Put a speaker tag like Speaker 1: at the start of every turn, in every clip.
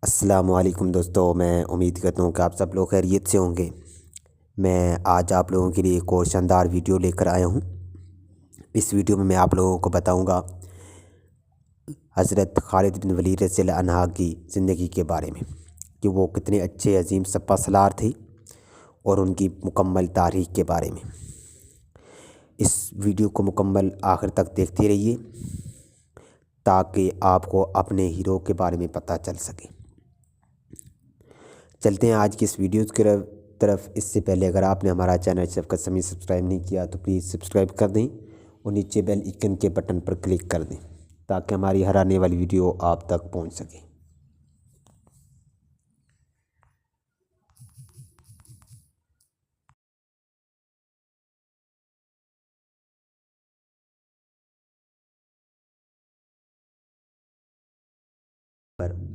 Speaker 1: السلام علیکم دوستو، میں امید کرتا ہوں کہ آپ سب لوگ خیریت سے ہوں گے۔ میں آج آپ لوگوں کے لیے ایک اور شاندار ویڈیو لے کر آیا ہوں۔ اس ویڈیو میں آپ لوگوں کو بتاؤں گا حضرت خالد بن ولید رضی اللہ عنہ کی زندگی کے بارے میں، کہ وہ کتنے اچھے عظیم سپہ سالار تھے، اور ان کی مکمل تاریخ کے بارے میں۔ اس ویڈیو کو مکمل آخر تک دیکھتے رہیے تاکہ آپ کو اپنے ہیرو کے بارے میں پتہ چل سکے۔ چلتے ہیں آج کی اس ویڈیو کی طرف۔ اس سے پہلے اگر آپ نے ہمارا چینل شفقت سمیع سبسکرائب نہیں کیا تو پلیز سبسکرائب کر دیں اور نیچے بیل آئیکن کے بٹن پر کلک کر دیں تاکہ ہماری ہر آنے والی ویڈیو آپ تک پہنچ سکے۔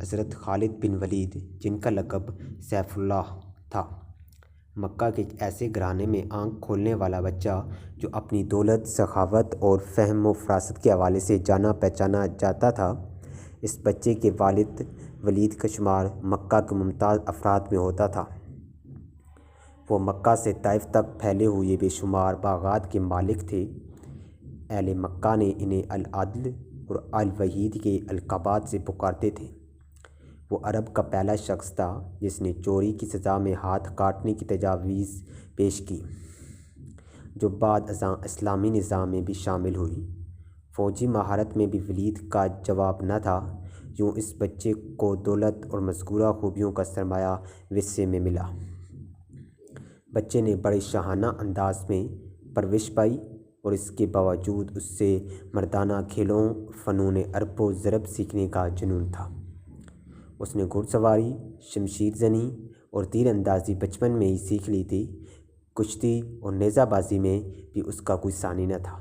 Speaker 1: حضرت خالد بن ولید، جن کا لقب سیف اللہ تھا، مکہ کے ایسے گھرانے میں آنکھ کھولنے والا بچہ جو اپنی دولت، سخاوت اور فہم و فراست کے حوالے سے جانا پہچانا جاتا تھا۔ اس بچے کے والد ولید کا شمار مکہ کے ممتاز افراد میں ہوتا تھا۔ وہ مکہ سے طائف تک پھیلے ہوئے بے شمار باغات کے مالک تھے۔ اہل مکہ نے انہیں العدل اور الوحید کے القابات سے پکارتے تھے۔ وہ عرب کا پہلا شخص تھا جس نے چوری کی سزا میں ہاتھ کاٹنے کی تجویز پیش کی، جو بعد ازاں اسلامی نظام میں بھی شامل ہوئی۔ فوجی مہارت میں بھی ولید کا جواب نہ تھا۔ یوں اس بچے کو دولت اور مذکورہ خوبیوں کا سرمایہ ورثے میں ملا۔ بچے نے بڑے شاہانہ انداز میں پرورش پائی، اور اس کے باوجود اس سے مردانہ کھیلوں، فنون ضرب و ضرب سیکھنے کا جنون تھا۔ اس نے گھڑ سواری، شمشیر زنی اور تیر اندازی بچپن میں ہی سیکھ لی تھی۔ کشتی اور نیزہ بازی میں بھی اس کا کوئی ثانی نہ تھا۔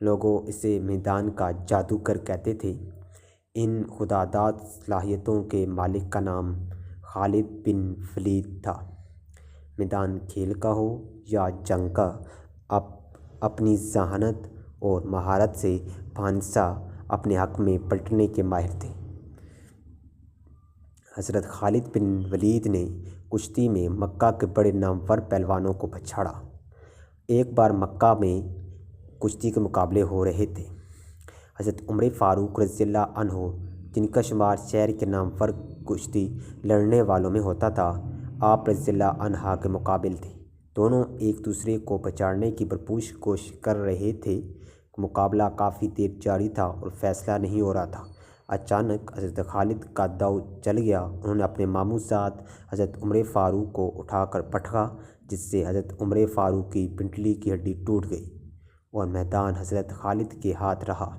Speaker 1: لوگوں اسے میدان کا جادوگر کہتے تھے۔ ان خداداد صلاحیتوں کے مالک کا نام خالد بن ولید تھا۔ میدان کھیل کا ہو یا جنگ کا، اپنی ذہانت اور مہارت سے پھانسا اپنے حق میں پلٹنے کے ماہر تھے۔ حضرت خالد بن ولید نے کشتی میں مکہ کے بڑے نامور پہلوانوں کو پچھاڑا۔ ایک بار مکہ میں کشتی کے مقابلے ہو رہے تھے۔ حضرت عمر فاروق رضی اللہ عنہ، جن کا شمار شہر کے نامور کشتی لڑنے والوں میں ہوتا تھا، آپ رضی اللہ عنہ کے مقابل تھے۔ دونوں ایک دوسرے کو پچاڑنے کی بھرپور کوشش کر رہے تھے۔ مقابلہ کافی دیر جاری تھا اور فیصلہ نہیں ہو رہا تھا۔ اچانک حضرت خالد کا داؤ چل گیا۔ انہوں نے اپنے ماموں ذات حضرت عمر فاروق کو اٹھا کر پٹکا، جس سے حضرت عمر فاروق کی پنڈلی کی ہڈی ٹوٹ گئی اور میدان حضرت خالد کے ہاتھ رہا۔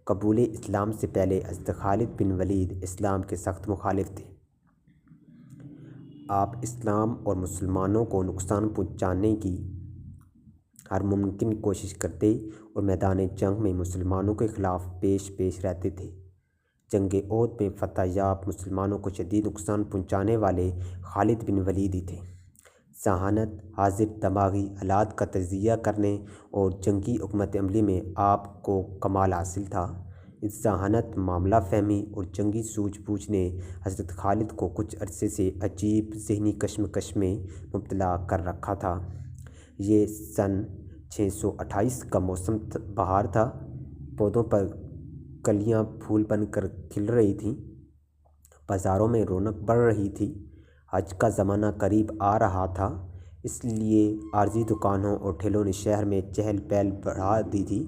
Speaker 1: قبول اسلام سے پہلے حضرت خالد بن ولید اسلام کے سخت مخالف تھے۔ آپ اسلام اور مسلمانوں کو نقصان پہنچانے کی ہر ممکن کوشش کرتے اور میدان جنگ میں مسلمانوں کے خلاف پیش رہتے تھے۔ جنگ احد میں فتح یاب مسلمانوں کو شدید نقصان پہنچانے والے خالد بن ولید ہی تھے۔ ذہانت، حاضر دماغی حالات کا تجزیہ کرنے اور جنگی حکمت عملی میں آپ کو کمال حاصل تھا۔ اس ذہانت، معاملہ فہمی اور جنگی سوجھ بوجھ نے حضرت خالد کو کچھ عرصے سے عجیب ذہنی کشمکش میں مبتلا کر رکھا تھا۔ یہ سن 628 کا موسم بہار تھا۔ پودوں پر کلیاں پھول بن کر کھل رہی تھیں۔ بازاروں میں رونق بڑھ رہی تھی۔ حج کا زمانہ قریب آ رہا تھا، اس لیے عارضی دکانوں اور ٹھیلوں نے شہر میں چہل پہل بڑھا دی تھی۔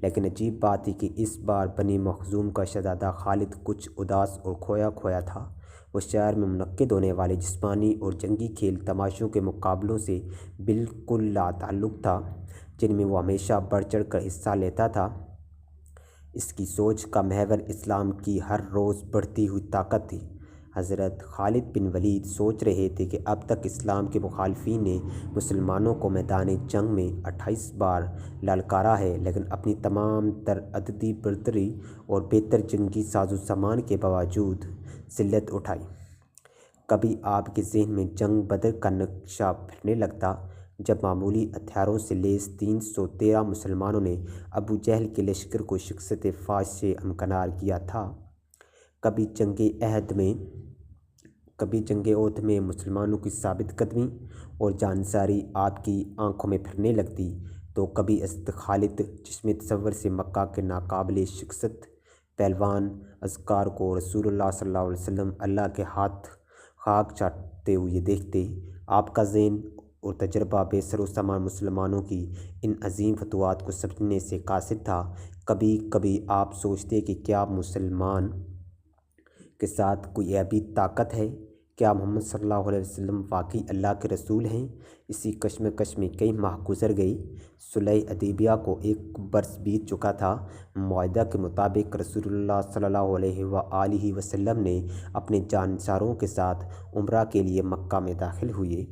Speaker 1: لیکن عجیب بات تھی کہ اس بار بنی مخزوم کا شہزادہ خالد کچھ اداس اور کھویا کھویا تھا۔ وہ شہر میں منعقد ہونے والے جسمانی اور جنگی کھیل تماشوں کے مقابلوں سے بالکل لا تعلق تھا، جن میں وہ ہمیشہ بڑھ چڑھ کر حصہ لیتا تھا۔ اس کی سوچ کا محور اسلام کی ہر روز بڑھتی ہوئی طاقت تھی۔ حضرت خالد بن ولید سوچ رہے تھے کہ اب تک اسلام کے مخالفین نے مسلمانوں کو میدان جنگ میں 28 بار للکارا ہے، لیکن اپنی تمام تر عددی برتری اور بہتر جنگی ساز و سامان کے باوجود ذلت اٹھائی۔ کبھی آپ کے ذہن میں جنگ بدر کا نقشہ پھرنے لگتا، جب معمولی ہتھیاروں سے لیس 313 مسلمانوں نے ابو جہل کے لشکر کو شکست فاش سے ہمکنار کیا تھا۔ کبھی جنگ عہد میں مسلمانوں کی ثابت قدمی اور جانساری آپ کی آنکھوں میں پھرنے لگتی، تو کبھی حضرت خالد جسم تصور سے مکہ کے ناقابل شکست پہلوان اذکار کو رسول اللہ صلی اللہ علیہ وسلم اللہ کے ہاتھ خاک چاٹتے ہوئے دیکھتے، آپ کا ذہن اور تجربہ بے سر و سامان مسلمانوں کی ان عظیم فتوحات کو سمجھنے سے قاصر تھا۔ کبھی کبھی آپ سوچتے کہ کیا مسلمان کے ساتھ کوئی ایسی طاقت ہے، کیا محمد صلی اللہ علیہ وسلم واقعی اللہ کے رسول ہیں؟ اسی کشمکش میں کئی ماہ گزر گئے۔ صلح حدیبیہ کو 1 برس بیت چکا تھا۔ معاہدہ کے مطابق رسول اللہ صلی اللہ علیہ وآلہ وسلم نے اپنے جانساروں کے ساتھ عمرہ کے لیے مکہ میں داخل ہوئے۔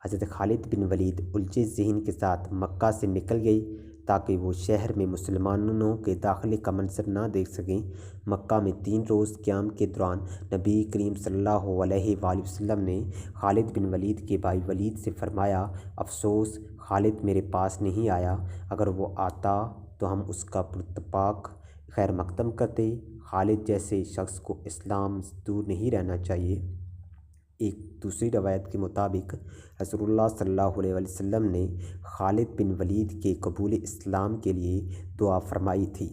Speaker 1: حضرت خالد بن ولید الجھے ذہن کے ساتھ مکہ سے نکل گئے تاکہ وہ شہر میں مسلمانوں کے داخلے کا منظر نہ دیکھ سکیں۔ مکہ میں 3 روز قیام کے دوران نبی کریم صلی اللہ علیہ وآلہ وسلم نے خالد بن ولید کے بھائی ولید سے فرمایا، افسوس خالد میرے پاس نہیں آیا، اگر وہ آتا تو ہم اس کا پرتپاک خیر مقدم کرتے۔ خالد جیسے شخص کو اسلام سے دور نہیں رہنا چاہیے۔ ایک دوسری روایت کے مطابق رسول اللہ صلی اللہ علیہ وسلم نے خالد بن ولید کے قبول اسلام کے لیے دعا فرمائی تھی۔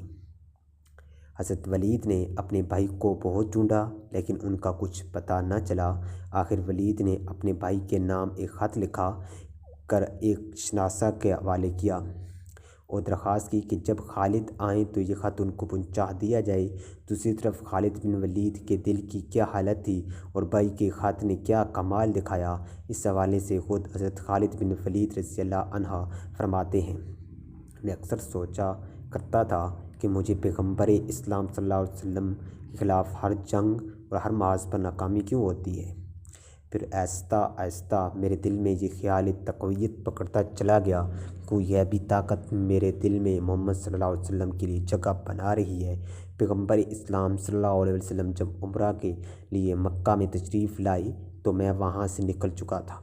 Speaker 1: حضرت ولید نے اپنے بھائی کو بہت ڈھونڈا لیکن ان کا کچھ پتہ نہ چلا۔ آخر ولید نے اپنے بھائی کے نام ایک خط لکھا کر ایک شناسہ کے حوالے کیا اور درخواست کی کہ جب خالد آئیں تو یہ خط ان کو پہنچا دیا جائے۔ دوسری طرف خالد بن ولید کے دل کی کیا حالت تھی اور بھائی کے خط نے کیا کمال دکھایا، اس حوالے سے خود حضرت خالد بن ولید رضی اللہ عنہ فرماتے ہیں، میں اکثر سوچا کرتا تھا کہ مجھے پیغمبر اسلام صلی اللہ علیہ وسلم کے خلاف ہر جنگ اور ہر محاذ پر ناکامی کیوں ہوتی ہے؟ پھر آہستہ آہستہ میرے دل میں یہ خیال تقویت پکڑتا چلا گیا کہ کوئی ایسی طاقت میرے دل میں محمد صلی اللہ علیہ وسلم کے لیے جگہ بنا رہی ہے۔ پیغمبر اسلام صلی اللہ علیہ وسلم جب عمرہ کے لیے مکہ میں تشریف لائے تو میں وہاں سے نکل چکا تھا،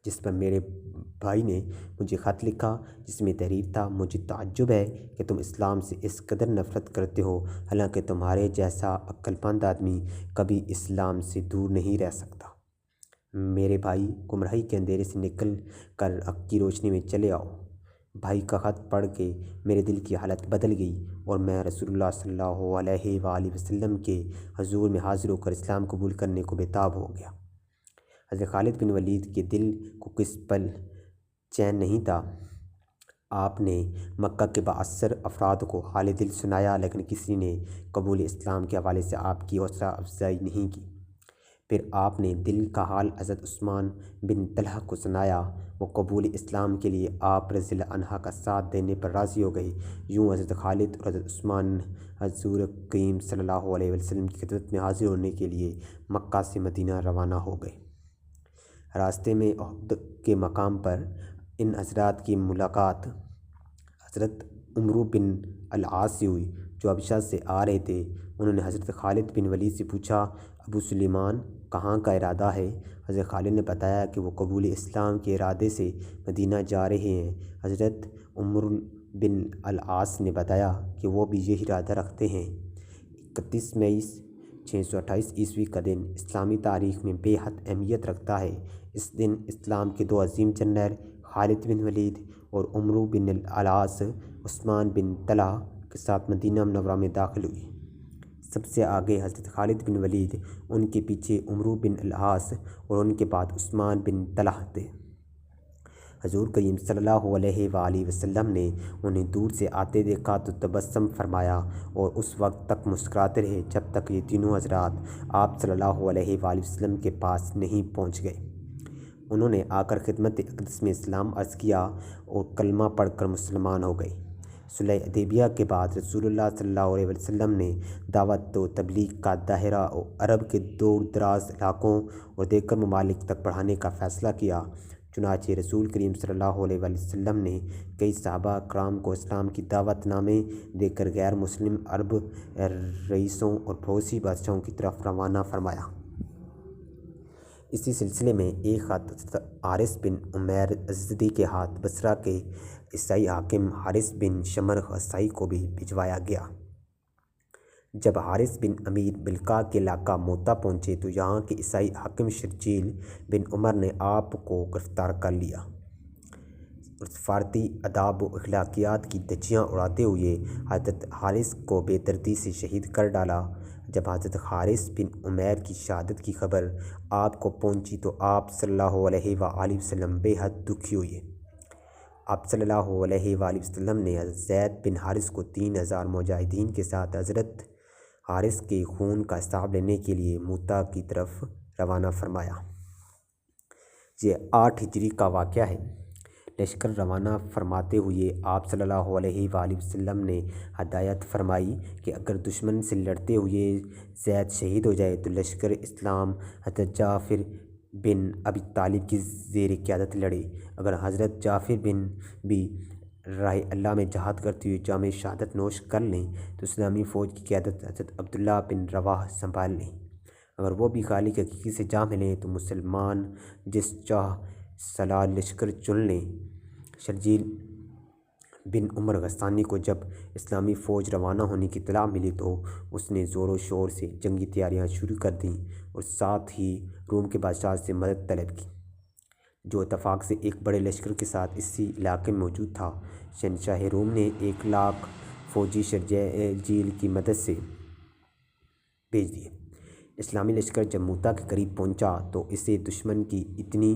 Speaker 1: جس پر میرے بھائی نے مجھے خط لکھا جس میں تحریر تھا، مجھے تعجب ہے کہ تم اسلام سے اس قدر نفرت کرتے ہو، حالانکہ تمہارے جیسا عقل مند آدمی کبھی اسلام سے دور نہیں رہ سکتا۔ میرے بھائی، گمراہی کے اندھیرے سے نکل کر حق کی روشنی میں چلے آؤ۔ بھائی کا خط پڑھ کے میرے دل کی حالت بدل گئی اور میں رسول اللہ صلی اللہ علیہ وآلہ وسلم کے حضور میں حاضر ہو کر اسلام قبول کرنے کو بےتاب ہو گیا۔ حضرت خالد بن ولید کے دل کو کس پل چین نہیں تھا۔ آپ نے مکہ کے بااثر افراد کو حال دل سنایا لیکن کسی نے قبول اسلام کے حوالے سے آپ کی حوصلہ افزائی نہیں کی۔ پھر آپ نے دل کا حال حضرت عثمان بن طلحہ کو سنایا، وہ قبول اسلام کے لیے آپ رضی اللہ عنہ کا ساتھ دینے پر راضی ہو گئے۔ یوں حضرت خالد اور حضرت عثمان حضور کریم صلی اللہ علیہ وسلم کی خدمت میں حاضر ہونے کے لیے مکہ سے مدینہ روانہ ہو گئے۔ راستے میں احد کے مقام پر ان حضرات کی ملاقات حضرت عمرو بن العاص سے ہوئی جو حبشہ سے آ رہے تھے۔ انہوں نے حضرت خالد بن ولید سے پوچھا، ابو سلیمان کہاں کا ارادہ ہے؟ حضرت خالد نے بتایا کہ وہ قبول اسلام کے ارادے سے مدینہ جا رہے ہیں۔ حضرت عمرو بن العاص نے بتایا کہ وہ بھی یہی ارادہ رکھتے ہیں۔ 31 مئی 628 عیسوی کا دن اسلامی تاریخ میں بے حد اہمیت رکھتا ہے۔ اس دن اسلام کے 2 عظیم جنرل خالد بن ولید اور عمرو بن العاص عثمان بن طلحہ کے ساتھ مدینہ منورہ میں داخل ہوئے۔ سب سے آگے حضرت خالد بن ولید، ان کے پیچھے عمرو بن العاص اور ان کے بعد عثمان بن طلحہ تھے۔ حضور کریم صلی اللہ علیہ وآلہ وسلم نے انہیں دور سے آتے دیکھا تو تبسم فرمایا اور اس وقت تک مسکراتے رہے جب تک یہ تینوں حضرات آپ صلی اللہ علیہ وآلہ وسلم کے پاس نہیں پہنچ گئے۔ انہوں نے آ کر خدمت اقدس میں اسلام عرض کیا اور کلمہ پڑھ کر مسلمان ہو گئے۔ صلح حدیبیہ کے بعد رسول اللہ صلی اللہ علیہ وسلم نے دعوت و تبلیغ کا دائرہ عرب کے دور دراز علاقوں اور دیگر ممالک تک بڑھانے کا فیصلہ کیا۔ چنانچہ رسول کریم صلی اللہ علیہ وسلم نے کئی صحابہ کرام کو اسلام کی دعوت نامے دے کر غیر مسلم عرب رئیسوں اور پڑوسی بادشاہوں کی طرف روانہ فرمایا۔ اسی سلسلے میں ایک خط حضرت حارث بن عمیر ازدی کے ہاتھ بصرہ کے عیسائی حاکم حارث بن شمر غسائی کو بھی بھجوایا گیا، جب حارث بن امیر بلقاء کے علاقہ موتا پہنچے تو یہاں کے عیسائی حاکم شرجیل بن عمر نے آپ کو گرفتار کر لیا اور سفارتی آداب و اخلاقیات کی دھجیاں اڑاتے ہوئے حضرت حارث کو بے دردی سے شہید کر ڈالا۔ جب حضرت حارث بن عمیر کی شہادت کی خبر آپ کو پہنچی تو آپ صلی اللہ علیہ وآلہ وسلم بے حد دکھی ہوئے۔ آپ صلی اللہ علیہ وآلہ وسلم نے حضرت زید بن حارث کو 3000 مجاہدین کے ساتھ حضرت حارث کے خون کا حساب لینے کے لیے موتا کی طرف روانہ فرمایا۔ یہ 8 ہجری کا واقعہ ہے۔ لشکر روانہ فرماتے ہوئے آپ صلی اللہ علیہ وآلہ وسلم نے ہدایت فرمائی کہ اگر دشمن سے لڑتے ہوئے زید شہید ہو جائے تو لشکر اسلام حضرت جعفر بن ابی طالب کی زیر قیادت لڑے۔ اگر حضرت جعفر بن بھی راہ اللہ میں جہاد کرتے ہوئے جام شہادت نوش کر لیں تو اسلامی فوج کی قیادت حضرت عبداللہ بن رواحہ سنبھال لیں۔ اگر وہ بھی خالق حقیقی سے جا ملیں تو مسلمان جس چاہ سالار لشکر چن لیں۔ شرجیل بن عمر غسانی کو جب اسلامی فوج روانہ ہونے کی اطلاع ملی تو اس نے زور و شور سے جنگی تیاریاں شروع کر دیں اور ساتھ ہی روم کے بادشاہ سے مدد طلب کی، جو اتفاق سے ایک بڑے لشکر کے ساتھ اسی علاقے میں موجود تھا۔ شہنشاہ روم نے 1,00,000 فوجی شرجیل کی مدد سے بھیج دیے۔ اسلامی لشکر جب موتا کے قریب پہنچا تو اسے دشمن کی اتنی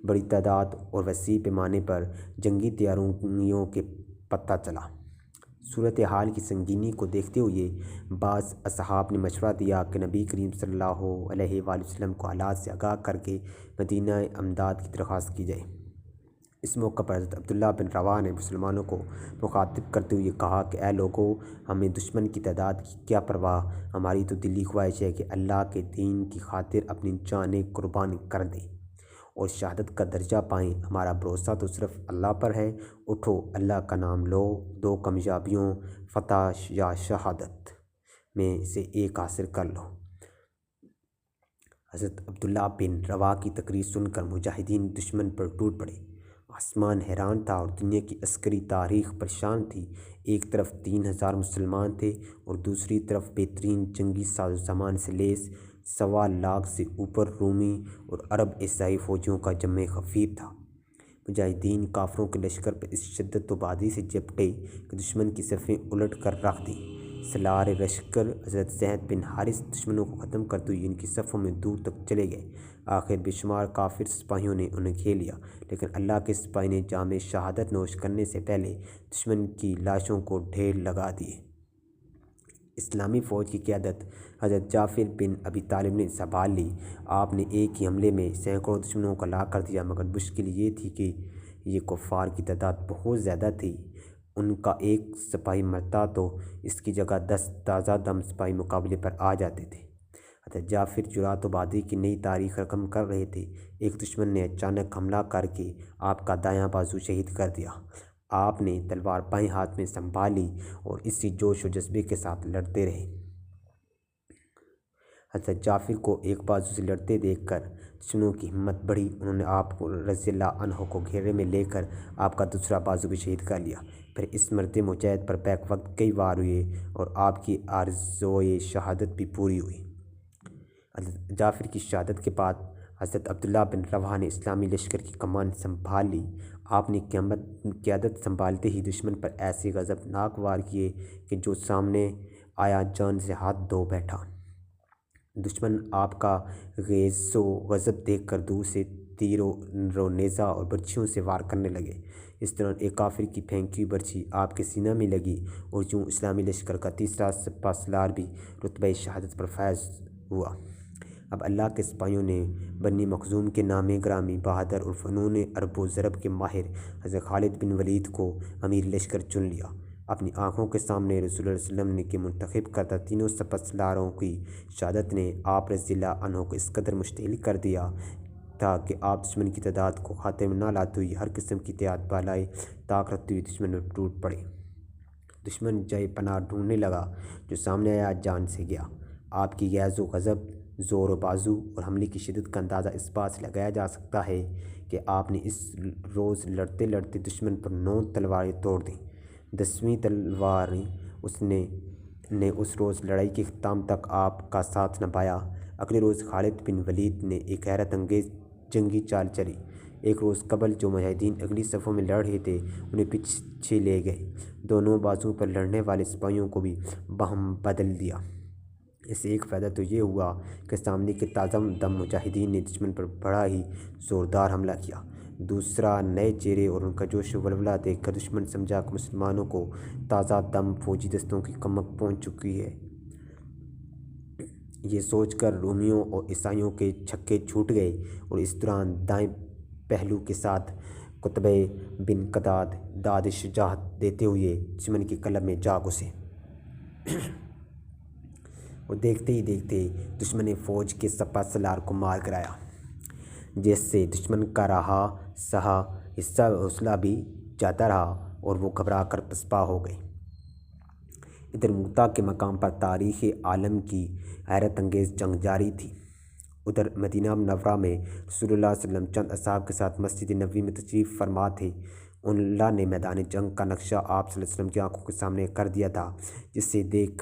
Speaker 1: بڑی تعداد اور وسیع پیمانے پر جنگی تیاریوں کے پتہ چلا۔ صورتحال کی سنگینی کو دیکھتے ہوئے بعض اصحاب نے مشورہ دیا کہ نبی کریم صلی اللہ علیہ وآلہ وسلم کو حالات سے آگاہ کر کے مدینہ امداد کی درخواست کی جائے۔ اس موقع پر حضرت عبداللہ بن رواحہ نے مسلمانوں کو مخاطب کرتے ہوئے کہا کہ اے لوگو، ہمیں دشمن کی تعداد کی کیا پرواہ، ہماری تو دلی خواہش ہے کہ اللہ کے دین کی خاطر اپنی جانیں قربان کر دیں اور شہادت کا درجہ پائیں۔ ہمارا بھروسہ تو صرف اللہ پر ہے، اٹھو اللہ کا نام لو، 2 کامیابیوں فتح یا شہادت میں سے ایک حاصل کر لو۔ حضرت عبداللہ بن رواحہ کی تقریر سن کر مجاہدین دشمن پر ٹوٹ پڑے۔ آسمان حیران تھا اور دنیا کی عسکری تاریخ پریشان تھی۔ ایک طرف 3000 مسلمان تھے اور دوسری طرف بہترین جنگی ساز و سامان سے لیس 1,25,000 سے اوپر رومی اور عرب عیسائی فوجیوں کا جمع خفیر تھا۔ مجاہدین کافروں کے لشکر پر اس شدت و بازی سے جپٹے کہ دشمن کی صفیں الٹ کر رکھ دیں۔ سالار لشکر حضرت زید بن حارث دشمنوں کو ختم کرتے ہوئے ان کی صفوں میں دور تک چلے گئے۔ آخر بے شمار کافر سپاہیوں نے انہیں گھیر لیا، لیکن اللہ کے سپاہی نے جام شہادت نوش کرنے سے پہلے دشمن کی لاشوں کو ڈھیر لگا دیے۔ اسلامی فوج کی قیادت حضرت جعفر بن ابی طالب نے سنبھال لی۔ آپ نے ایک ہی حملے میں سینکڑوں دشمنوں کو ہلاک کر دیا، مگر مشکل یہ تھی کہ یہ کفار کی تعداد بہت زیادہ تھی۔ ان کا ایک سپاہی مرتا تو اس کی جگہ 10 تازہ دم سپاہی مقابلے پر آ جاتے تھے۔ حضرت جعفر جرأت و بہادری کی نئی تاریخ رقم کر رہے تھے۔ ایک دشمن نے اچانک حملہ کر کے آپ کا دایاں بازو شہید کر دیا۔ آپ نے تلوار بائیں ہاتھ میں سنبھالی اور اسی جوش و جذبے کے ساتھ لڑتے رہے۔ حضرت جعفر کو ایک بازو سے لڑتے دیکھ کر دشمنوں کی ہمت بڑھی۔ انہوں نے آپ رضی اللہ عنہ کو گھیرے میں لے کر آپ کا دوسرا بازو بھی شہید کر لیا۔ پھر اس مرد مجاہد پر بیک وقت کئی وار ہوئے اور آپ کی آرزوئے شہادت بھی پوری ہوئی۔ حضرت جعفر کی شہادت کے بعد حضرت عبداللہ بن رواحہ نے اسلامی لشکر کی کمان سنبھال لی۔ آپ نے قیادت سنبھالتے ہی دشمن پر ایسے غضبناک وار کیے کہ جو سامنے آیا جان سے ہاتھ دھو بیٹھا۔ دشمن آپ کا غیظ و غضب دیکھ کر دور سے تیر و نیزہ اور برچھیوں سے وار کرنے لگے۔ اس دوران ایک کافر کی پھینکی ہوئی برچھی آپ کے سینہ میں لگی اور یوں اسلامی لشکر کا تیسرا سپہ سالار بھی رتبہ شہادت پر فائز ہوا۔ اب اللہ کے سپاہیوں نے بنی مخزوم کے نامے گرامی، بہادر اور فنون حرب و ضرب کے ماہر حضرت خالد بن ولید کو امیر لشکر چن لیا۔ اپنی آنکھوں کے سامنے رسول اللہ صلی اللہ علیہ وسلم کے منتخب کردہ تینوں سپہ سالاروں کی شہادت نے آپ رضی اللہ عنہ کو اس قدر مشتعل کر دیا تھا کہ آپ دشمن کی تعداد کو خاتمے میں نہ لاتے ہوئے ہر قسم کی احتیاط بالائے طاق رکھتے ہوئے دشمن میں ٹوٹ پڑے۔ دشمن جائے پناہ ڈھونڈنے لگا، جو سامنے آیا جان سے گیا۔ آپ کی غیظ و غضب، زور و بازو اور حملے کی شدت کا اندازہ اس بات سے لگایا جا سکتا ہے کہ آپ نے اس روز لڑتے لڑتے دشمن پر 9 تلواریں توڑ دیں۔ 10ویں تلوار اس نے نے اس روز لڑائی کے اختتام تک آپ کا ساتھ نبھایا۔ اگلے روز خالد بن ولید نے ایک حیرت انگیز جنگی چال چلی۔ ایک روز قبل جو مجاہدین اگلی صفوں میں لڑ رہے تھے انہیں پیچھے لے گئے، دونوں بازوؤں پر لڑنے والے سپاہیوں کو بھی باہم بدل دیا۔ اس سے ایک فائدہ تو یہ ہوا کہ سامنے کے تازہ دم مجاہدین نے دشمن پر بڑا ہی زوردار حملہ کیا، دوسرا نئے چہرے اور ان کا جوش و ولولہ دیکھ کر دشمن سمجھا کہ مسلمانوں کو تازہ دم فوجی دستوں کی کمک پہنچ چکی ہے۔ یہ سوچ کر رومیوں اور عیسائیوں کے چھکے چھوٹ گئے اور اس دوران دائیں پہلو کے ساتھ قتبہ بن قتاد داد شجاعت دیتے ہوئے دشمن کے قلب میں جا گھسے اور دیکھتے ہی دیکھتے دشمن فوج کے سپہ سالار کو مار گرایا، جس سے دشمن کا رہا سہا حوصلہ بھی جاتا رہا اور وہ گھبرا کر پسپا ہو گئے۔ ادھر موتا کے مقام پر تاریخ عالم کی حیرت انگیز جنگ جاری تھی۔ ادھر مدینہ منورہ میں رسول اللہ صلی اللہ علیہ وسلم چند اصحاب کے ساتھ مسجد نبوی میں تشریف فرما تھے۔ اللہ نے میدان جنگ کا نقشہ آپ صلی اللہ علیہ وسلم کی آنکھوں کے سامنے کر دیا تھا، جسے دیکھ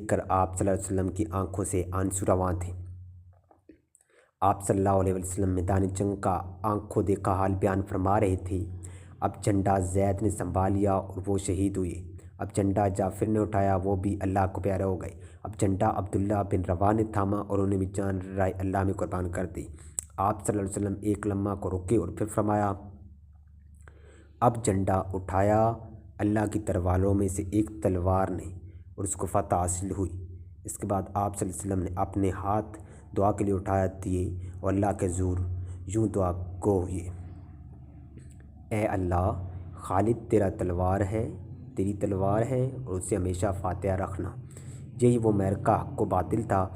Speaker 1: کر آپ صلی اللہ علیہ وسلم کی آنکھوں سے آنسو رواں تھے۔ آپ صلی اللہ علیہ وسلم میدان جنگ کا آنکھوں دیکھا حال بیان فرما رہے تھے۔ اب جھنڈا زید نے سنبھال لیا اور وہ شہید ہوئے۔ اب جھنڈا جعفر نے اٹھایا، وہ بھی اللہ کو پیارے ہو گئے۔ اب جھنڈا عبداللہ بن رواحہ نے تھاما اور انہیں بھی جان رائے اللہ میں قربان کر دی۔ آپ صلی اللہ علیہ وسلم ایک لمحہ کو رکے اور پھر فرمایا، اب جھنڈا اٹھایا۔ اللہ کی تلواروں میں سے ایک تلوار نے اور اس کو فتح حاصل ہوئی۔ اس کے بعد آپ صلی اللہ علیہ وسلم نے اپنے ہاتھ دعا کے لیے اٹھا دیے اور اللہ کے حضور یوں دعا گو ہوئے، اے اللہ، خالد تیرا تلوار ہے، تیری تلوار ہے اور اسے ہمیشہ فاتح رکھنا۔ یہی وہ معرکہ حق و باطل تھا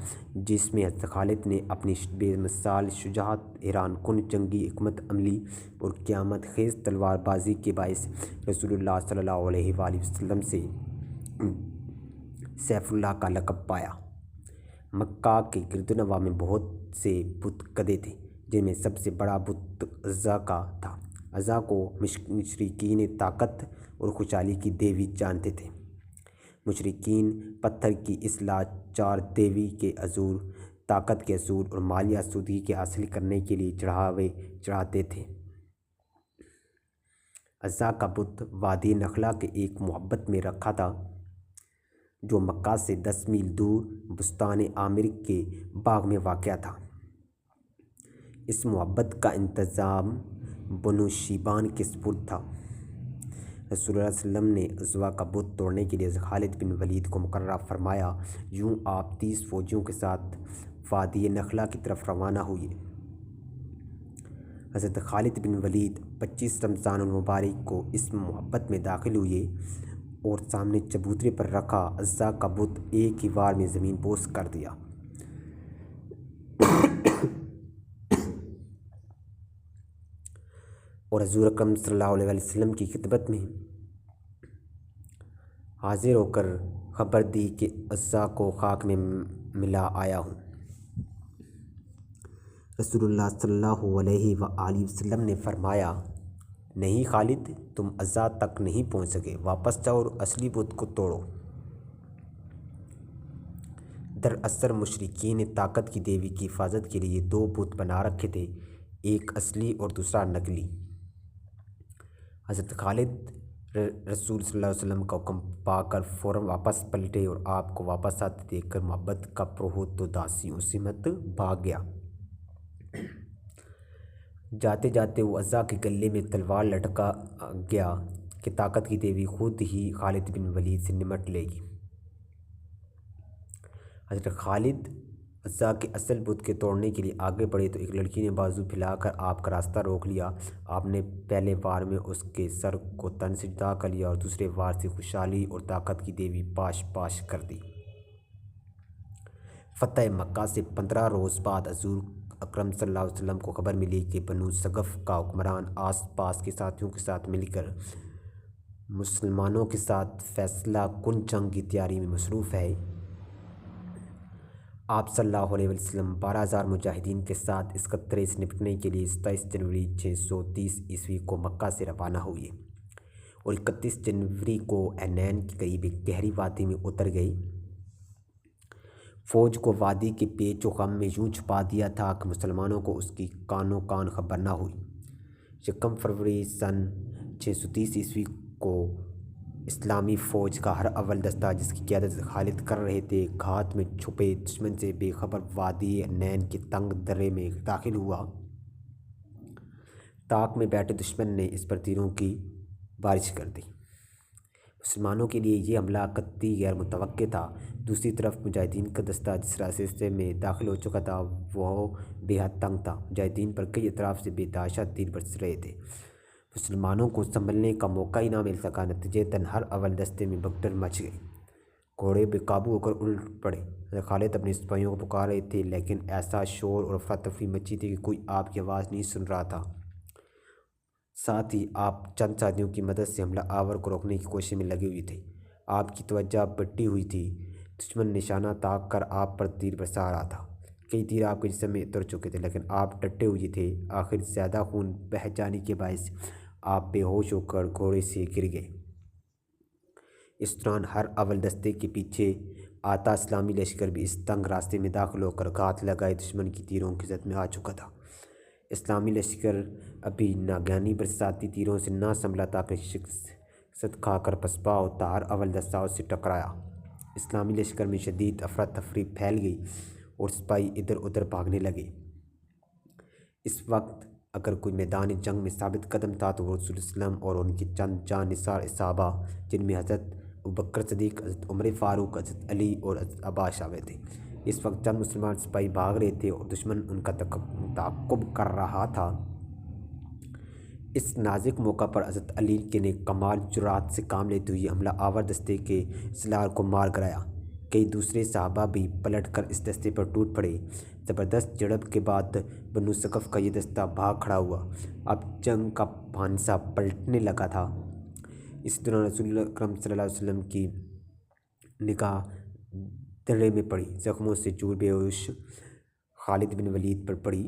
Speaker 1: جس میں حضرت خالد نے اپنی بے مثال شجاعت، حیران کن جنگی حکمت عملی اور قیامت خیز تلوار بازی کے باعث رسول اللہ صلی اللہ علیہ وآلہ وسلم سے سیف اللہ کا لقب پایا۔ مکہ کے گرد و نواح میں بہت سے بت کدے تھے، جن میں سب سے بڑا بت عزا کا تھا۔ عزا کو مشرکین طاقت اور خوشحالی کی دیوی جانتے تھے۔ مشرکین پتھر کی اس لاچار دیوی کے حضور طاقت کے حصول اور مالی آسودگی کے حاصل کرنے کے لیے چڑھاوے چڑھاتے تھے۔ عزا کا بت وادی نخلا کے ایک معبد میں رکھا تھا، جو مکہ سے 10 میل دور بستان عامر کے باغ میں واقع تھا۔ اس معبد کا انتظام بنو شیبان کے سپرد تھا۔ رسول اللہ صلی اللہ علیہ وسلم نے عزا کا بت توڑنے کے لیے خالد بن ولید کو مقررہ فرمایا۔ یوں آپ 30 فوجیوں کے ساتھ وادی نخلا کی طرف روانہ ہوئے۔ حضرت خالد بن ولید 25 رمضان المبارک کو اس معبد میں داخل ہوئے اور سامنے چبوترے پر رکھا عزا کا بت ایک ہی وار میں زمین بوس کر دیا۔ اور حضور اکرم صلی اللہ علیہ وسلم کی خدمت میں حاضر ہو کر خبر دی کہ عزا کو خاک میں ملا آیا ہوں۔ رسول اللہ صلی اللہ علیہ وآلہ وسلم نے فرمایا، نہیں خالد، تم عزا تک نہیں پہنچ سکے، واپس جاؤ اور اصلی بت کو توڑو۔ دراصل مشرکین نے طاقت کی دیوی کی حفاظت کے لیے 2 بت بنا رکھے تھے، ایک اصلی اور دوسرا نقلی۔ حضرت خالد رسول صلی اللہ علیہ وسلم کا حکم پا کر فوراً واپس پلٹے اور آپ کو واپس آتے دیکھ کر معبد کا پروہت و داسی اسی مت بھاگ گیا۔ جاتے جاتے وہ عزا کے گلے میں تلوار لٹکا گیا کہ طاقت کی دیوی خود ہی خالد بن ولید سے نمٹ لے گی۔ حضرت خالد عزا کے اصل بت کے توڑنے کے لیے آگے بڑھے تو ایک لڑکی نے بازو پھیلا کر آپ کا راستہ روک لیا۔ آپ نے پہلے وار میں اس کے سر کو تن سے جدا کر لیا اور دوسرے وار سے خوشحالی اور طاقت کی دیوی پاش پاش کر دی۔ فتح مکہ سے 15 روز بعد حضور اکرم صلی اللہ علیہ وسلم کو خبر ملی کہ بنو ثقف کا حکمران آس پاس کے ساتھیوں کے ساتھ مل کر مسلمانوں کے ساتھ فیصلہ کن جنگ کی تیاری میں مصروف ہے۔ آپ صلی اللہ علیہ وسلم 12,000 مجاہدین کے ساتھ اس خطرے سے نپٹنے کے لیے 27 جنوری 630 عیسوی کو مکہ سے روانہ ہوئے اور 31 جنوری کو عینین کے قریب ایک گہری وادی میں اتر گئی۔ فوج کو وادی کے پیچ و خم میں یوں چھپا دیا تھا کہ مسلمانوں کو اس کی کانوں کان خبر نہ ہوئی۔ 1 فروری سن 630 عیسوی کو اسلامی فوج کا ہر اول دستہ، جس کی قیادت خالد کر رہے تھے، گھات میں چھپے دشمن سے بے خبر وادی عینین کے تنگ درے میں داخل ہوا۔ طاق میں بیٹھے دشمن نے اس پر تیروں کی بارش کر دی۔ مسلمانوں کے لیے یہ حملہ قطعی غیر متوقع تھا۔ دوسری طرف مجاہدین کا دستہ جس راستے میں داخل ہو چکا تھا وہ بے حد تنگ تھا۔ مجاہدین پر کئی اطراف سے بے تحاشا تیر برس رہے تھے۔ مسلمانوں کو سنبھلنے کا موقع ہی نہ مل سکا۔ نتیجتاً ہر اول دستے میں بھگدڑ مچ گئی۔ گھوڑے بے قابو ہو کر الٹ پڑے۔ حضرت خالد اپنے سپاہیوں کو پکار رہے تھے، لیکن ایسا شور اور افراتفری مچی تھی کہ کوئی آپ کی آواز نہیں سن رہا تھا۔ ساتھ ہی آپ چند ساتھیوں کی مدد سے حملہ آور کو روکنے کی کوشش میں لگے ہوئے تھے۔ آپ کی توجہ بٹی ہوئی تھی۔ دشمن نشانہ تاک کر آپ پر تیر برسا رہا تھا۔ کئی تیر آپ کے جسم میں اتر چکے تھے، لیکن آپ ڈٹے ہوئے تھے۔ آخر زیادہ خون بہہ جانے کے باعث آپ بے ہوش ہو کر گھوڑے سے گر گئے۔ اس دوران ہر اول دستے کے پیچھے آتا اسلامی لشکر بھی اس تنگ راستے میں داخل ہو کر گھات لگائے دشمن کی تیروں کی زد میں آ چکا تھا۔ اسلامی لشکر ابھی ناگہانی برساتی تیروں سے نہ سنبھلا تھا کہ شکست کھا کر پسپا ہوتا ہر اول دستہ اس سے ٹکرایا۔ اسلامی لشکر میں شدید افراتفری پھیل گئی اور سپاہی ادھر ادھر بھاگنے لگے۔ اس وقت اگر کوئی میدان جنگ میں ثابت قدم تھا تو وہ رسول اللہ علیہ وسلم اور ان کے چند جاں نثار صحابہ، جن میں حضرت ابوبکر صدیق، حضرت عمر فاروق، حضرت علی اور حضرت عباس شامل تھے۔ اس وقت چند مسلمان سپاہی بھاگ رہے تھے اور دشمن ان کا تعاقب کر رہا تھا۔ اس نازک موقع پر حضرت علی نے کمال جرأت سے کام لیتے ہوئے حملہ آور دستے کے سالار کو مار گرایا۔ کئی دوسرے صحابہ بھی پلٹ کر اس دستے پر ٹوٹ پڑے۔ زبردست جھڑپ کے بعد بنو ثقف کا یہ دستہ بھاگ کھڑا ہوا۔ اب جنگ کا پھانسا پلٹنے لگا تھا۔ اس دوران رسول اکرم صلی اللہ علیہ وسلم کی نگاہ درے میں پڑی، زخموں سے چور بے ہوش خالد بن ولید پر پڑی۔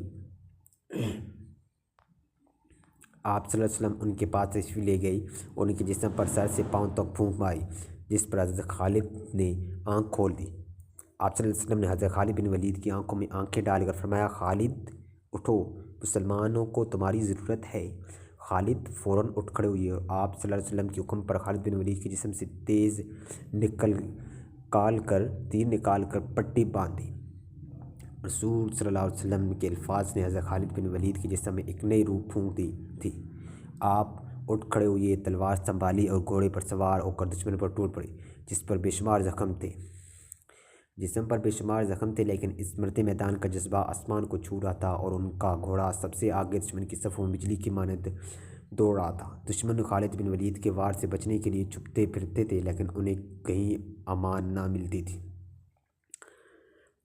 Speaker 1: آپ صلی اللہ علیہ وسلم ان کے پاس تشریف لے گئے اور ان کے جسم پر سر سے پاؤں تک پھونک ماری، جس پر حضرت خالد نے آنکھ کھول دی۔ آپ صلی اللہ علیہ وسلم نے حضرت خالد بن ولید کی آنکھوں میں آنکھیں ڈال کر فرمایا، خالد اٹھو، مسلمانوں کو تمہاری ضرورت ہے۔ خالد فوراً اٹھ کھڑے ہوئے اور آپ صلی اللہ علیہ وسلم کے حکم پر خالد بن ولید کے جسم سے تیر نکال کر پٹی باندھی۔ رسول صلی اللہ علیہ وسلم کے الفاظ نے حضرت خالد بن ولید کے جسم میں ایک نئی روح پھونک دی تھی۔ آپ اٹھ کھڑے ہوئے، تلوار سنبھالی اور گھوڑے پر سوار ہو کر دشمن پر ٹوٹ پڑے، جسم پر بے شمار زخم تھے، لیکن اس مرتے میدان کا جذبہ آسمان کو چھو رہا تھا اور ان کا گھوڑا سب سے آگے دشمن کی صفوں میں بجلی کی مانند دوڑ رہا تھا۔ دشمن خالد بن ولید کے وار سے بچنے کے لیے چھپتے پھرتے تھے، لیکن انہیں کہیں امان نہ ملتی تھی۔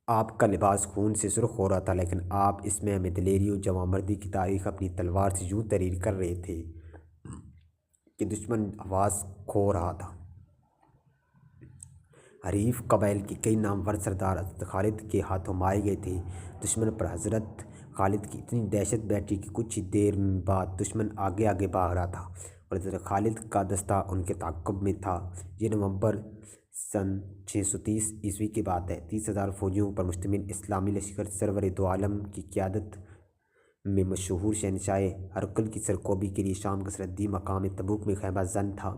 Speaker 1: آپ کا لباس خون سے سرخ ہو رہا تھا، لیکن آپ اس میں ہمیں دلیری اور جواں مردی کی تاریخ اپنی تلوار سے یوں تحریر کر رہے تھے کہ دشمن آواز کھو رہا تھا۔ حریف قبائل کے کئی نامور سردار حضرت خالد کے ہاتھوں مارے گئے تھے۔ دشمن پر حضرت خالد کی اتنی دہشت بیٹھی کہ کچھ ہی دیر بعد دشمن آگے آگے بھاگ رہا تھا اور حضرت خالد کا دستہ ان کے تعاقب میں تھا۔ یہ نومبر سن 630 عیسوی کی بات ہے۔ 30,000 فوجیوں پر مشتمل اسلامی لشکر سرور دو عالم کی قیادت میں مشہور شہنشاہ ہرقل کی سرکوبی کے لیے شام کا سرحدی مقام تبوک میں خیمہ زن تھا۔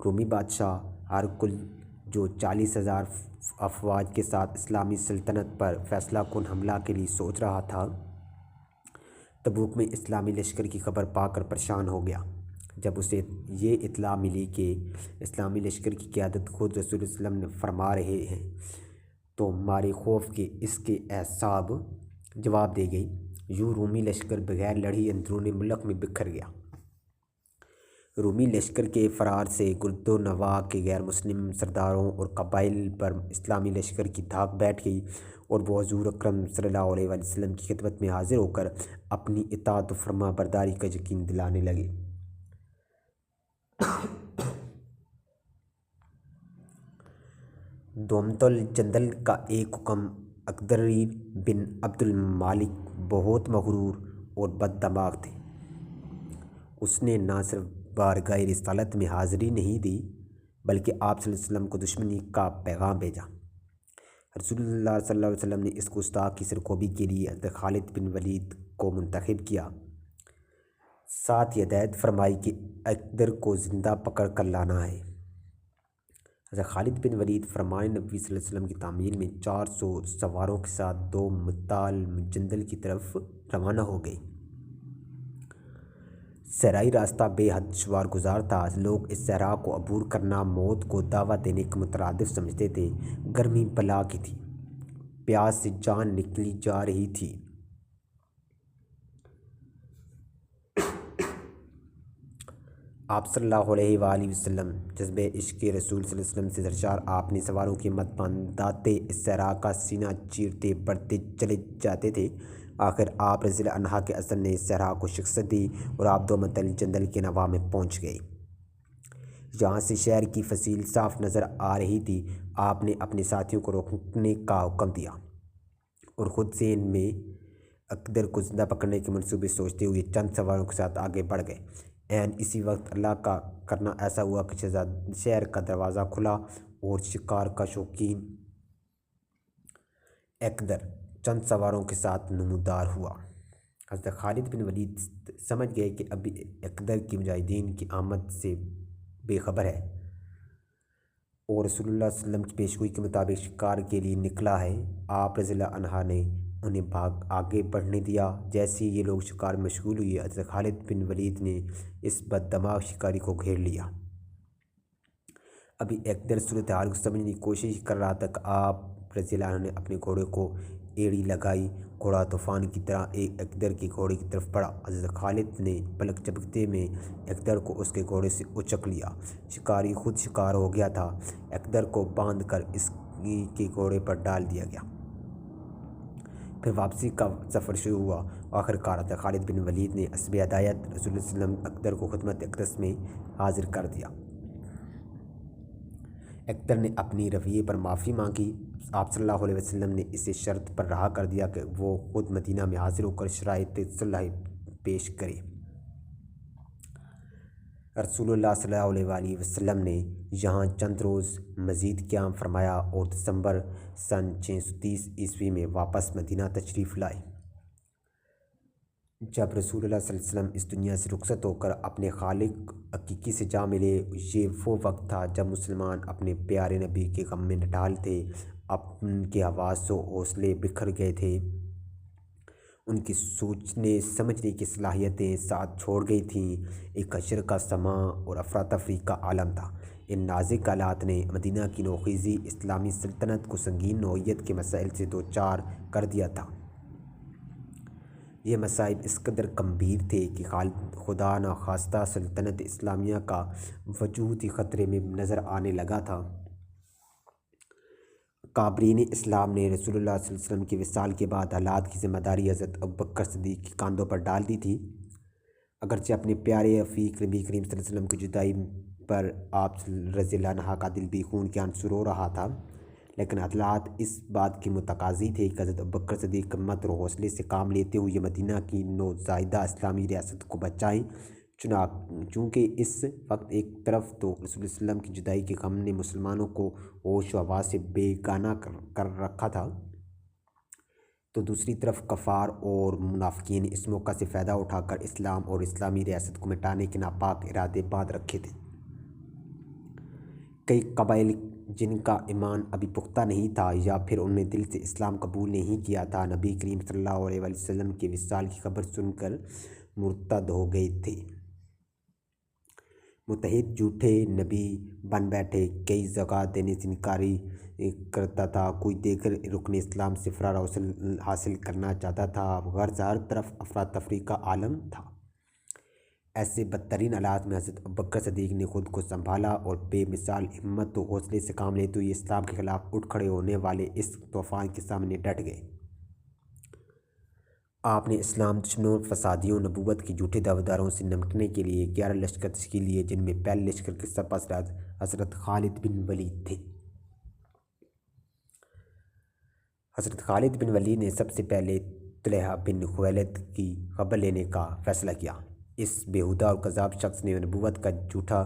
Speaker 1: رومی بادشاہ ہرقل جو 40,000 افواج کے ساتھ اسلامی سلطنت پر فیصلہ کن حملہ کے لیے سوچ رہا تھا، تبوک میں اسلامی لشکر کی خبر پا کر پریشان ہو گیا۔ جب اسے یہ اطلاع ملی کہ اسلامی لشکر کی قیادت خود رسول اللہ علیہ وسلم فرما رہے ہیں، تو مارے خوف کے اس کے اعصاب جواب دے گئی۔ یوں رومی لشکر بغیر لڑی اندرون ملک میں بکھر گیا۔ رومی لشکر کے فرار سے گرد و نواح کے غیر مسلم سرداروں اور قبائل پر اسلامی لشکر کی دھاک بیٹھ گئی اور وہ حضور اکرم صلی اللہ علیہ وسلم کی خدمت میں حاضر ہو کر اپنی اطاعت و فرما برداری کا یقین دلانے لگے۔ دومت الجندل کا ایک حکم اقدری بن عبد المالک بہت مغرور اور بد دماغ تھے۔ اس نے نہ صرف بارگاہ رسالت میں حاضری نہیں دی بلکہ آپ صلی اللہ علیہ وسلم کو دشمنی کا پیغام بھیجا۔ رسول اللہ صلی اللہ علیہ وسلم نے اس گستاخ کی سرکوبی کے لیے حضرت خالد بن ولید کو منتخب کیا، ساتھ یہ ہدایت فرمائی کہ اقدر کو زندہ پکڑ کر لانا ہے۔ حضرت خالد بن ولید فرمان نبی صلی اللہ علیہ وسلم کی تعمیل میں 400 سواروں کے ساتھ 2 متال جندل کی طرف روانہ ہو گئے۔ صحرائی راستہ بے حد دشوار گزار تھا۔ لوگ اس صحرا کو عبور کرنا موت کو دعوت دینے کے مترادف سمجھتے تھے۔ گرمی بلا کی تھی، پیاس سے جان نکلی جا رہی تھی۔ آپ صلی اللہ علیہ وآلہ وسلم جذبہ عشق رسول صلی اللہ علیہ وسلم سے سرشار آپ نے سواروں کی ہمت باندھاتے اس صحرا کا سینہ چیرتے بڑھتے چلے جاتے تھے۔ آخر آپ رضی اللہ عنہ کے اثر نے اس صحرا کو شکست دی اور آپ 2 متل جندل کے نواح میں پہنچ گئے۔ جہاں سے شہر کی فصیل صاف نظر آ رہی تھی۔ آپ نے اپنے ساتھیوں کو روکنے کا حکم دیا اور خود ذہن میں اقدر کو زندہ پکڑنے کے منصوبے سوچتے ہوئے چند سواروں کے ساتھ آگے بڑھ گئے۔ عین اسی وقت اللہ کا کرنا ایسا ہوا کہ شہر کا دروازہ کھلا اور شکار کا شوقین اقدر چند سواروں کے ساتھ نمودار ہوا۔ حضرت خالد بن ولید سمجھ گئے کہ ابھی اقدر کی مجاہدین کی آمد سے بے خبر ہے اور رسول اللہ صلی اللہ علیہ وسلم کی پیشگوئی کے مطابق شکار کے لیے نکلا ہے۔ آپ رضی اللہ عنہ نے انہیں آگے بڑھنے دیا۔ جیسے یہ لوگ شکار میں مشغول ہوئے، حضرت خالد بن ولید نے اس بد دماغ شکاری کو گھیر لیا۔ ابھی اقدر صورتحال کو سمجھنے کی کوشش کر رہا تھا کہ آپ رضی اللہ عنہ نے اپنے گھوڑے کو ایڑی لگائی۔ گھوڑا طوفان کی طرح اقدر کے گھوڑے کی طرف بڑھا۔ حضرت خالد نے پلک جھپکتے میں اقدر کو اس کے گھوڑے سے اچک لیا۔ شکاری خود شکار ہو گیا تھا۔ اقدر کو باندھ کر اس کے گھوڑے پر ڈال دیا گیا۔ پھر واپسی کا سفر شروع ہوا۔ آخرکار حضرت خالد بن ولید نے حسب ہدایت رسول اللہ صلی اللہ علیہ وسلم اقدر کو خدمت اقدس میں حاضر کر دیا۔ اقدر نے اپنی رویے پر معافی مانگی۔ آپ صلی اللہ علیہ وسلم نے اسے شرط پر رہا کر دیا کہ وہ خود مدینہ میں حاضر ہو کر شرائط صلح پیش کرے۔ رسول اللہ صلی اللہ علیہ وآلہ وسلم نے یہاں چند روز مزید قیام فرمایا اور دسمبر سن 630 عیسوی میں واپس مدینہ تشریف لائے۔ جب رسول اللہ صلی اللہ علیہ وسلم اس دنیا سے رخصت ہو کر اپنے خالق حقیقی سے جا ملے، یہ وہ وقت تھا جب مسلمان اپنے پیارے نبی کے غم میں نڈال تھے۔ ان کے حواس و حوصلے بکھر گئے تھے، ان کی سوچنے سمجھنے کی صلاحیتیں ساتھ چھوڑ گئی تھیں۔ ایک حشر کا سماں اور افراتفری کا عالم تھا۔ ان نازک حالات نے مدینہ کی نوخیزی اسلامی سلطنت کو سنگین نوعیت کے مسائل سے دوچار کر دیا تھا۔ یہ مسائل اس قدر گمبھیر تھے کہ خدا نخواستہ سلطنت اسلامیہ کا وجود ہی خطرے میں نظر آنے لگا تھا۔ کابرین اسلام نے رسول اللہ صلی اللہ علیہ وسلم کے وصال کے بعد حالات کی ذمہ داری حضرت ابوبکر صدیق کے کاندھوں پر ڈال دی تھی۔ اگرچہ اپنے پیارے رفیق نبی کریم صلی اللہ علیہ وسلم کی جدائی پر آپ رضی اللہ عنہ کا دل بھی خون کے آنسو رو رہا تھا، لیکن حالات اس بات کے متقاضی تھے کہ حضرت ابوبکر صدیق ہمت اور حوصلے سے کام لیتے ہوئے مدینہ کی نوزائیدہ اسلامی ریاست کو بچائیں۔ چونکہ اس وقت ایک طرف تو رسول اللہ صلی اللہ علیہ وسلم کی جدائی کے غم نے مسلمانوں کو ہوش و حواس سے بے گانہ کر رکھا تھا، تو دوسری طرف کفار اور منافقین اس موقع سے فائدہ اٹھا کر اسلام اور اسلامی ریاست کو مٹانے کے ناپاک ارادے باندھ رکھے تھے۔ کئی قبائل جن کا ایمان ابھی پختہ نہیں تھا یا پھر انہوں نے دل سے اسلام قبول نہیں کیا تھا، نبی کریم صلی اللہ علیہ وسلم کے وصال کی خبر سن کر مرتد ہو گئے تھے۔ متحد جھوٹے نبی بن بیٹھے، کوئی زکوٰۃ دینے سے انکاری کرتا تھا، کوئی دیگر رکن اسلام سے فرار حاصل کرنا چاہتا تھا، غرض ہر طرف افراتفری کا عالم تھا۔ ایسے بدترین حالات میں حضرت ابوبکر صدیق نے خود کو سنبھالا اور بے مثال ہمت و حوصلے سے کام لیتے ہوئے اسلام کے خلاف اٹھ کھڑے ہونے والے اس طوفان کے سامنے ڈٹ گئے۔ آپ نے اسلام دشمنوں، فسادیوں، نبوت کے جھوٹے دعویداروں سے نمٹنے کے لیے 11 لشکر تشکیل دیے، جن میں پہلے لشکر کے سربراہ حضرت خالد بن ولید تھے۔ حضرت خالد بن ولید نے سب سے پہلے طلحہ بن خویلد کی خبر لینے کا فیصلہ کیا۔ اس بیہودہ اور کذاب شخص نے نبوت کا جھوٹا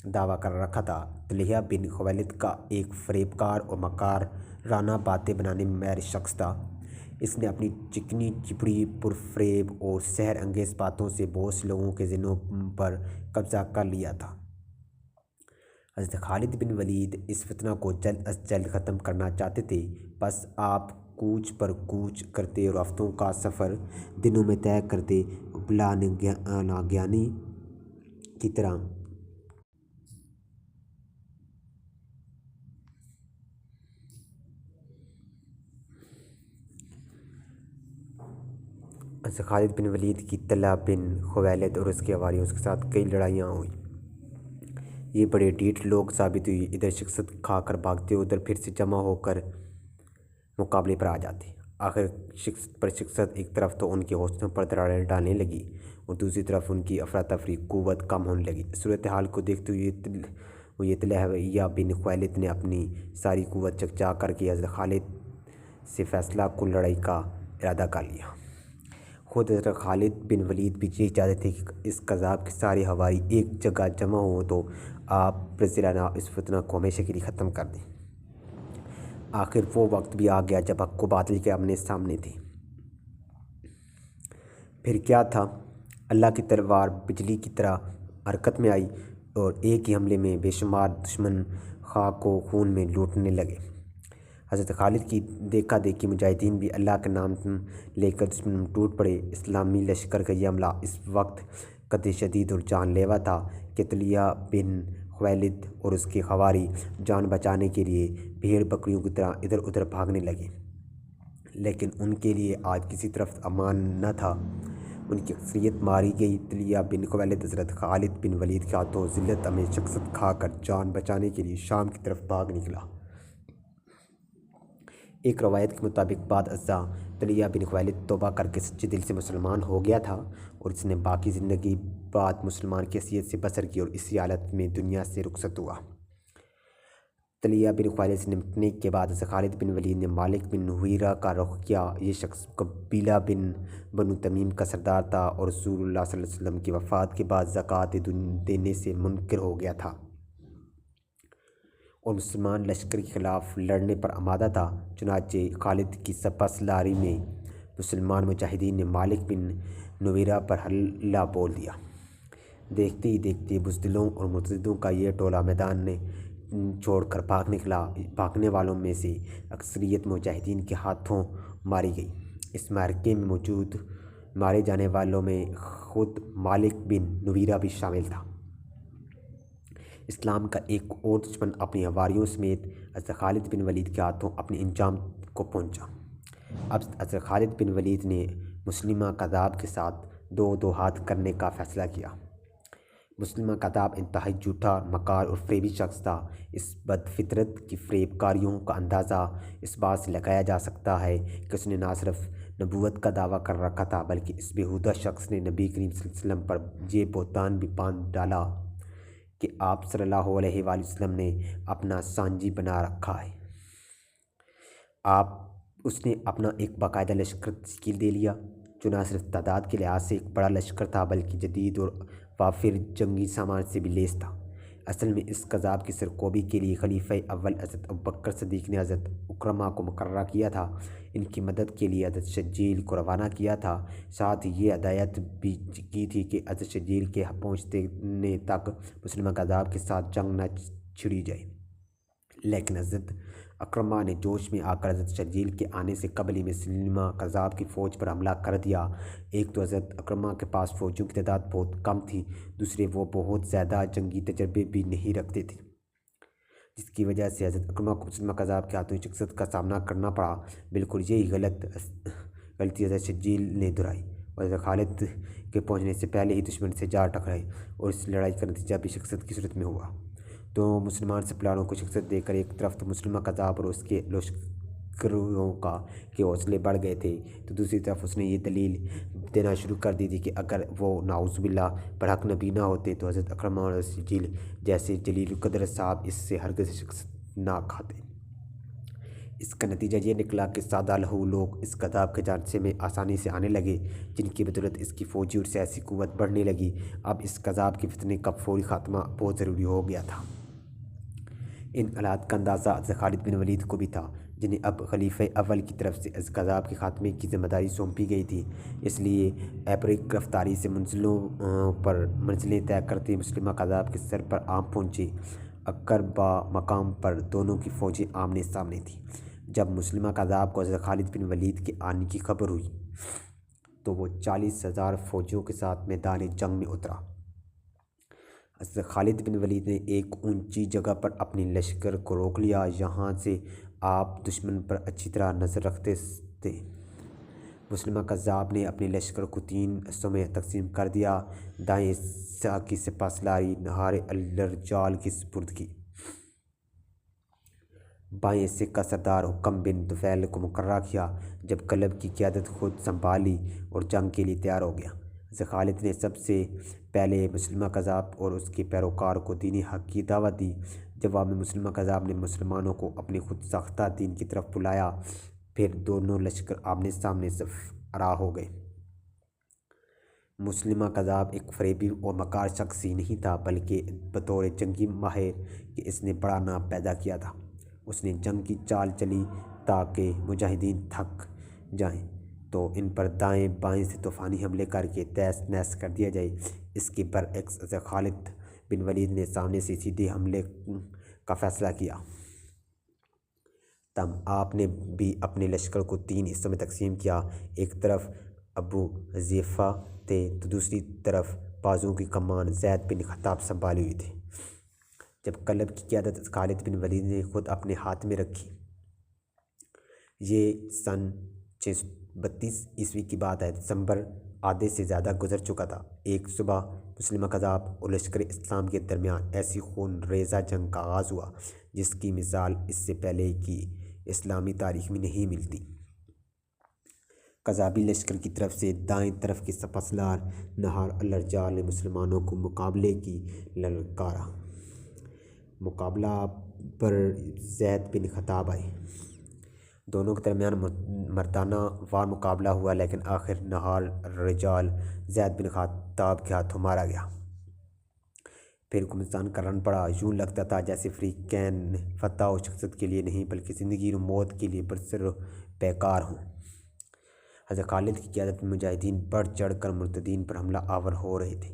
Speaker 1: دعویٰ کر رکھا تھا۔ طلحہ بن خویلد کا ایک فریب کار اور مکارانہ باتیں بنانے میں ماہر شخص تھا۔ اس نے اپنی چکنی چپڑی پرفریب اور سحر انگیز باتوں سے بہت سے لوگوں کے ذہنوں پر قبضہ کر لیا تھا۔ حضرت خالد بن ولید اس فتنہ کو جلد از جلد ختم کرنا چاہتے تھے، بس آپ کوچ پر کوچ کرتے اور ہفتوں کا سفر دنوں میں طے کرتے اور بلا ناگہانی کی طرح حضرت خالد بن ولید کی طلحہ بن خویلد اور اس کے حواریوں کے ساتھ کئی لڑائیاں ہوئیں۔ یہ بڑے ڈھیٹ لوگ ثابت ہوئی، ادھر شکست کھا کر بھاگتے، ادھر پھر سے جمع ہو کر مقابلے پر آ جاتے۔ آخر شکست پر شکست، ایک طرف تو ان کے حوصلوں پر دراڑیں ڈالنے لگی اور دوسری طرف ان کی افراتفری قوت کم ہونے لگی۔ صورتحال کو دیکھتے ہوئے طلحہ بن خویلد نے اپنی ساری قوت یکجا کر کے حضرت خالد سے فیصلہ کن لڑائی کا ارادہ کر لیا۔ خود حضرت خالد بن ولید بھی یہی چاہتے تھے کہ اس کذاب کے سارے حواری ایک جگہ جمع ہوں تو آپ رضی اللہ عنہ اس فتنہ کو ہمیشہ کے لیے ختم کر دیں۔ آخر وہ وقت بھی آ گیا جب حق و باطل کے آمنے سامنے تھے۔ پھر کیا تھا؟ اللہ کی تلوار بجلی کی طرح حرکت میں آئی اور ایک ہی حملے میں بے شمار دشمن خاک و خون میں لوٹنے لگے۔ حضرت خالد کی دیکھا دیکھی مجاہدین بھی اللہ کا نام لے کر دشمن میں ٹوٹ پڑے۔ اسلامی لشکر کا یہ حملہ اس وقت قد شدید اور جان لیوا تھا کہ طلحہ بن خویلد اور اس کے حواری جان بچانے کے لیے بھیڑ بکریوں کی طرح ادھر ادھر بھاگنے لگے، لیکن ان کے لیے آج کسی طرف امان نہ تھا۔ ان کی اکثریت ماری گئی۔ طلحہ بن خویلد حضرت خالد بن ولید کے ہاتھوں ذلت میں شکست کھا کر جان بچانے کے لیے شام کی طرف بھاگ نکلا۔ ایک روایت کے مطابق بعد ازاں طلحہ بن خویلد توبہ کر کے سچے دل سے مسلمان ہو گیا تھا اور اس نے باقی زندگی بعد مسلمان کی حیثیت سے بسر کی اور اسی حالت میں دنیا سے رخصت ہوا۔ طلحہ بن خویلد سے نمٹنے کے بعد حضرت خالد بن ولید نے مالک بن نویرہ کا رخ کیا۔ یہ شخص قبیلہ بنو تمیم کا سردار تھا اور رسول اللہ صلی اللہ علیہ وسلم کی وفات کے بعد زکوٰۃ دینے سے منکر ہو گیا تھا اور مسلمان لشکر کے خلاف لڑنے پر آمادہ تھا۔ چنانچہ خالد کی سپہ سالاری میں مسلمان مجاہدین نے مالک بن نویرہ پر حملہ بول دیا۔ دیکھتے ہی دیکھتے بزدلوں اور مرتدوں کا یہ ٹولہ میدان چھوڑ کر بھاگ نکلا۔ بھاگنے والوں میں سے اکثریت مجاہدین کے ہاتھوں ماری گئی۔ اس معرکے میں موجود مارے جانے والوں میں خود مالک بن نویرہ بھی شامل تھا۔ اسلام کا ایک اور دشمن اپنی حواریوں سمیت حضرت خالد بن ولید کے ہاتھوں اپنے انجام کو پہنچا۔ اب حضرت خالد بن ولید نے مسلمہ کذاب کے ساتھ دو ہاتھ کرنے کا فیصلہ کیا۔ مسلمہ کذاب انتہائی جھوٹا، مکار اور فریبی شخص تھا۔ اس بد فطرت کی فریب کاریوں کا اندازہ اس بات سے لگایا جا سکتا ہے کہ اس نے نہ صرف نبوت کا دعویٰ کر رکھا تھا بلکہ اس بیہودہ شخص نے نبی کریم صلی اللہ علیہ وسلم پر یہ بہتان بھی باندھ ڈالا کہ آپ صلی اللہ علیہ وآلہ وسلم نے اپنا سانجی بنا رکھا ہے۔ اس نے اپنا ایک باقاعدہ لشکر تشکیل دے لیا جو نہ صرف تعداد کے لحاظ سے ایک بڑا لشکر تھا بلکہ جدید اور وافر جنگی سامان سے بھی لیس تھا۔ اصل میں اس کذاب کی سرکوبی کے لیے خلیفہ اول حضرت ابوبکر صدیق نے حضرت اکرمہ کو مقررہ کیا تھا۔ ان کی مدد کے لیے حضرت شجیل کو روانہ کیا تھا۔ ساتھ ہی یہ ہدایت بھی کی تھی کہ حضرت شجیل کے پہنچنے تک مسلمہ کذاب کے ساتھ جنگ نہ چھڑی جائے، لیکن حضرت اکرمہ نے جوش میں آ کر حضرت شجیل کے آنے سے قبل ہی مسلمہ کذاب کی فوج پر حملہ کر دیا۔ ایک تو حضرت اکرمہ کے پاس فوجیوں کی تعداد بہت کم تھی، دوسرے وہ بہت زیادہ جنگی تجربے بھی نہیں رکھتے تھے، جس کی وجہ سے حضرت اکرمہ کو مسلمہ کذاب کے ہاتھوں شکست کا سامنا کرنا پڑا۔ بالکل یہی غلطی حضرت شجیل نے دہرائی اور حضرت خالد کے پہنچنے سے پہلے ہی دشمن سے جا ٹکرائے اور اس لڑائی کا نتیجہ بھی شکست کی صورت میں ہوا۔ تو مسلمان سپلاروں کو شکست دے کر ایک طرف تو مسلمہ کذاب اور اس کے لشکروں کے حوصلے بڑھ گئے تھے، تو دوسری طرف اس نے یہ دلیل دینا شروع کر دی تھی کہ اگر وہ نعوذ باللہ برحق نبی نہ ہوتے تو حضرت اکرمہ اور حضرت شجیل جیسے جلیل القدر صاحب اس سے ہرگز شکست نہ کھاتے۔ اس کا نتیجہ یہ نکلا کہ سادہ لہو لوگ اس کذاب کے جانچے میں آسانی سے آنے لگے، جن کی بدولت اس کی فوجی اور سیاسی قوت بڑھنے لگی۔ اب اس کذاب کے فتنے کا فوری خاتمہ بہت ضروری ہو گیا تھا۔ ان حالات کا اندازہ حضرت خالد بن ولید کو بھی تھا، جنہیں اب خلیفہ اول کی طرف سے اس کذاب کے خاتمے کی ذمہ داری سونپی گئی تھی۔ اس لیے ایپرک رفتاری سے منزلوں پر منزلیں طے کرتے مسلمہ کذاب کے سر پر آن پہنچے۔ اقربا مقام پر دونوں کی فوجیں آمنے سامنے تھیں۔ جب مسلمہ کذاب کو حضرت خالد بن ولید کے آنے کی خبر ہوئی تو وہ 40,000 فوجیوں کے ساتھ میدان جنگ میں اترا۔ حضرت خالد بن ولید نے ایک اونچی جگہ پر اپنے لشکر کو روک لیا۔ یہاں سے آپ دشمن پر اچھی طرح نظر رکھتے تھے۔ مسلمہ کذاب نے اپنے لشکر کو 3 حصوں میں تقسیم کر دیا۔ دائیں حصہ کی سپہ سالاری نہار الرجال کی سپرد کی۔ بائیں حصے کا سردار حکم بن طفیل کو مقررہ کیا۔ جب کلب کی قیادت خود سنبھالی اور جنگ کے لیے تیار ہو گیا، حضرت خالد نے سب سے پہلے مسلمہ کذاب اور اس کے پیروکار کو دین حق کی دعوت دی۔ جواب میں مسلمہ کذاب نے مسلمانوں کو اپنے خود ساختہ دین کی طرف بلایا۔ پھر دونوں لشکر آمنے سامنے صف آرا ہو گئے۔ مسلمہ کذاب ایک فریبی اور مکار شخص ہی نہیں تھا، بلکہ بطور جنگی ماہر کہ اس نے بڑا نام پیدا کیا تھا۔ اس نے جنگ کی چال چلی تاکہ مجاہدین تھک جائیں تو ان پر دائیں بائیں سے طوفانی حملے کر کے تہس نہس کر دیا جائے۔ اس کے برعکس حضرت خالد بن ولید نے سامنے سے سیدھے حملے کا فیصلہ کیا۔ تم آپ نے بھی اپنے لشکر کو 3 حصوں میں تقسیم کیا۔ ایک طرف ابو حذیفہ تھے تو دوسری طرف بازوؤں کی کمان زید بن خطاب سنبھالے ہوئے تھے۔ جب کلب کی قیادت خالد بن ولید نے خود اپنے ہاتھ میں رکھی، یہ سن 632 عیسوی کی بات ہے، دسمبر آدھے سے زیادہ گزر چکا تھا۔ ایک صبح مسلمہ کذاب اور لشکر اسلام کے درمیان ایسی خون ریزہ جنگ کا آغاز ہوا جس کی مثال اس سے پہلے کی اسلامی تاریخ میں نہیں ملتی۔ کذابی لشکر کی طرف سے دائیں طرف کے سپہ سالار نہار الرجال نے مسلمانوں کو مقابلے کی للکارا۔ مقابلہ پر زید بن خطاب آئے۔ دونوں کے درمیان مردانہ وار مقابلہ ہوا، لیکن آخر نہار الرجال زید بن خطاب کے ہاتھوں مارا گیا۔ پھر گمستان کا رن پڑا۔ یوں لگتا تھا جیسے فریقین فتح و شکست کے لیے نہیں بلکہ زندگی اور موت کے لیے برسر پیکار ہوں۔ حضرت خالد کی قیادت میں مجاہدین بڑھ چڑھ کر مرتدین پر حملہ آور ہو رہے تھے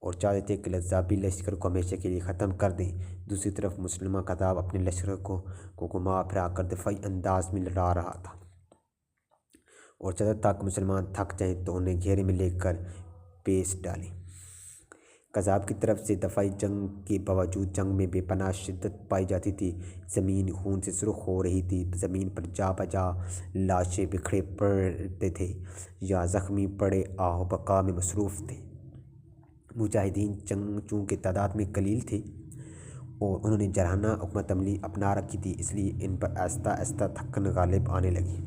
Speaker 1: اور چاہتے تھے کہ لذابی لشکر کو ہمیشہ کے لیے ختم کر دیں۔ دوسری طرف مسلمہ کذاب اپنے لشکر کو گھما پھرا کر دفاعی انداز میں لڑا رہا تھا اور چاہتا تھا کہ مسلمان تھک جائیں تو انہیں گھیرے میں لے کر پیش ڈالیں۔ کذاب کی طرف سے دفاعی جنگ کے باوجود جنگ میں بے پناہ شدت پائی جاتی تھی۔ زمین خون سے سرخ ہو رہی تھی۔ زمین پر جا بجا لاشیں بکھرے پڑتے تھے یا زخمی پڑے آہ و بقا میں مصروف تھے۔ مجاہدین چونکہ تعداد میں قلیل تھے اور انہوں نے جارحانہ حکمت عملی اپنا رکھی تھی، اس لیے ان پر آہستہ آہستہ تھکن غالب آنے لگی۔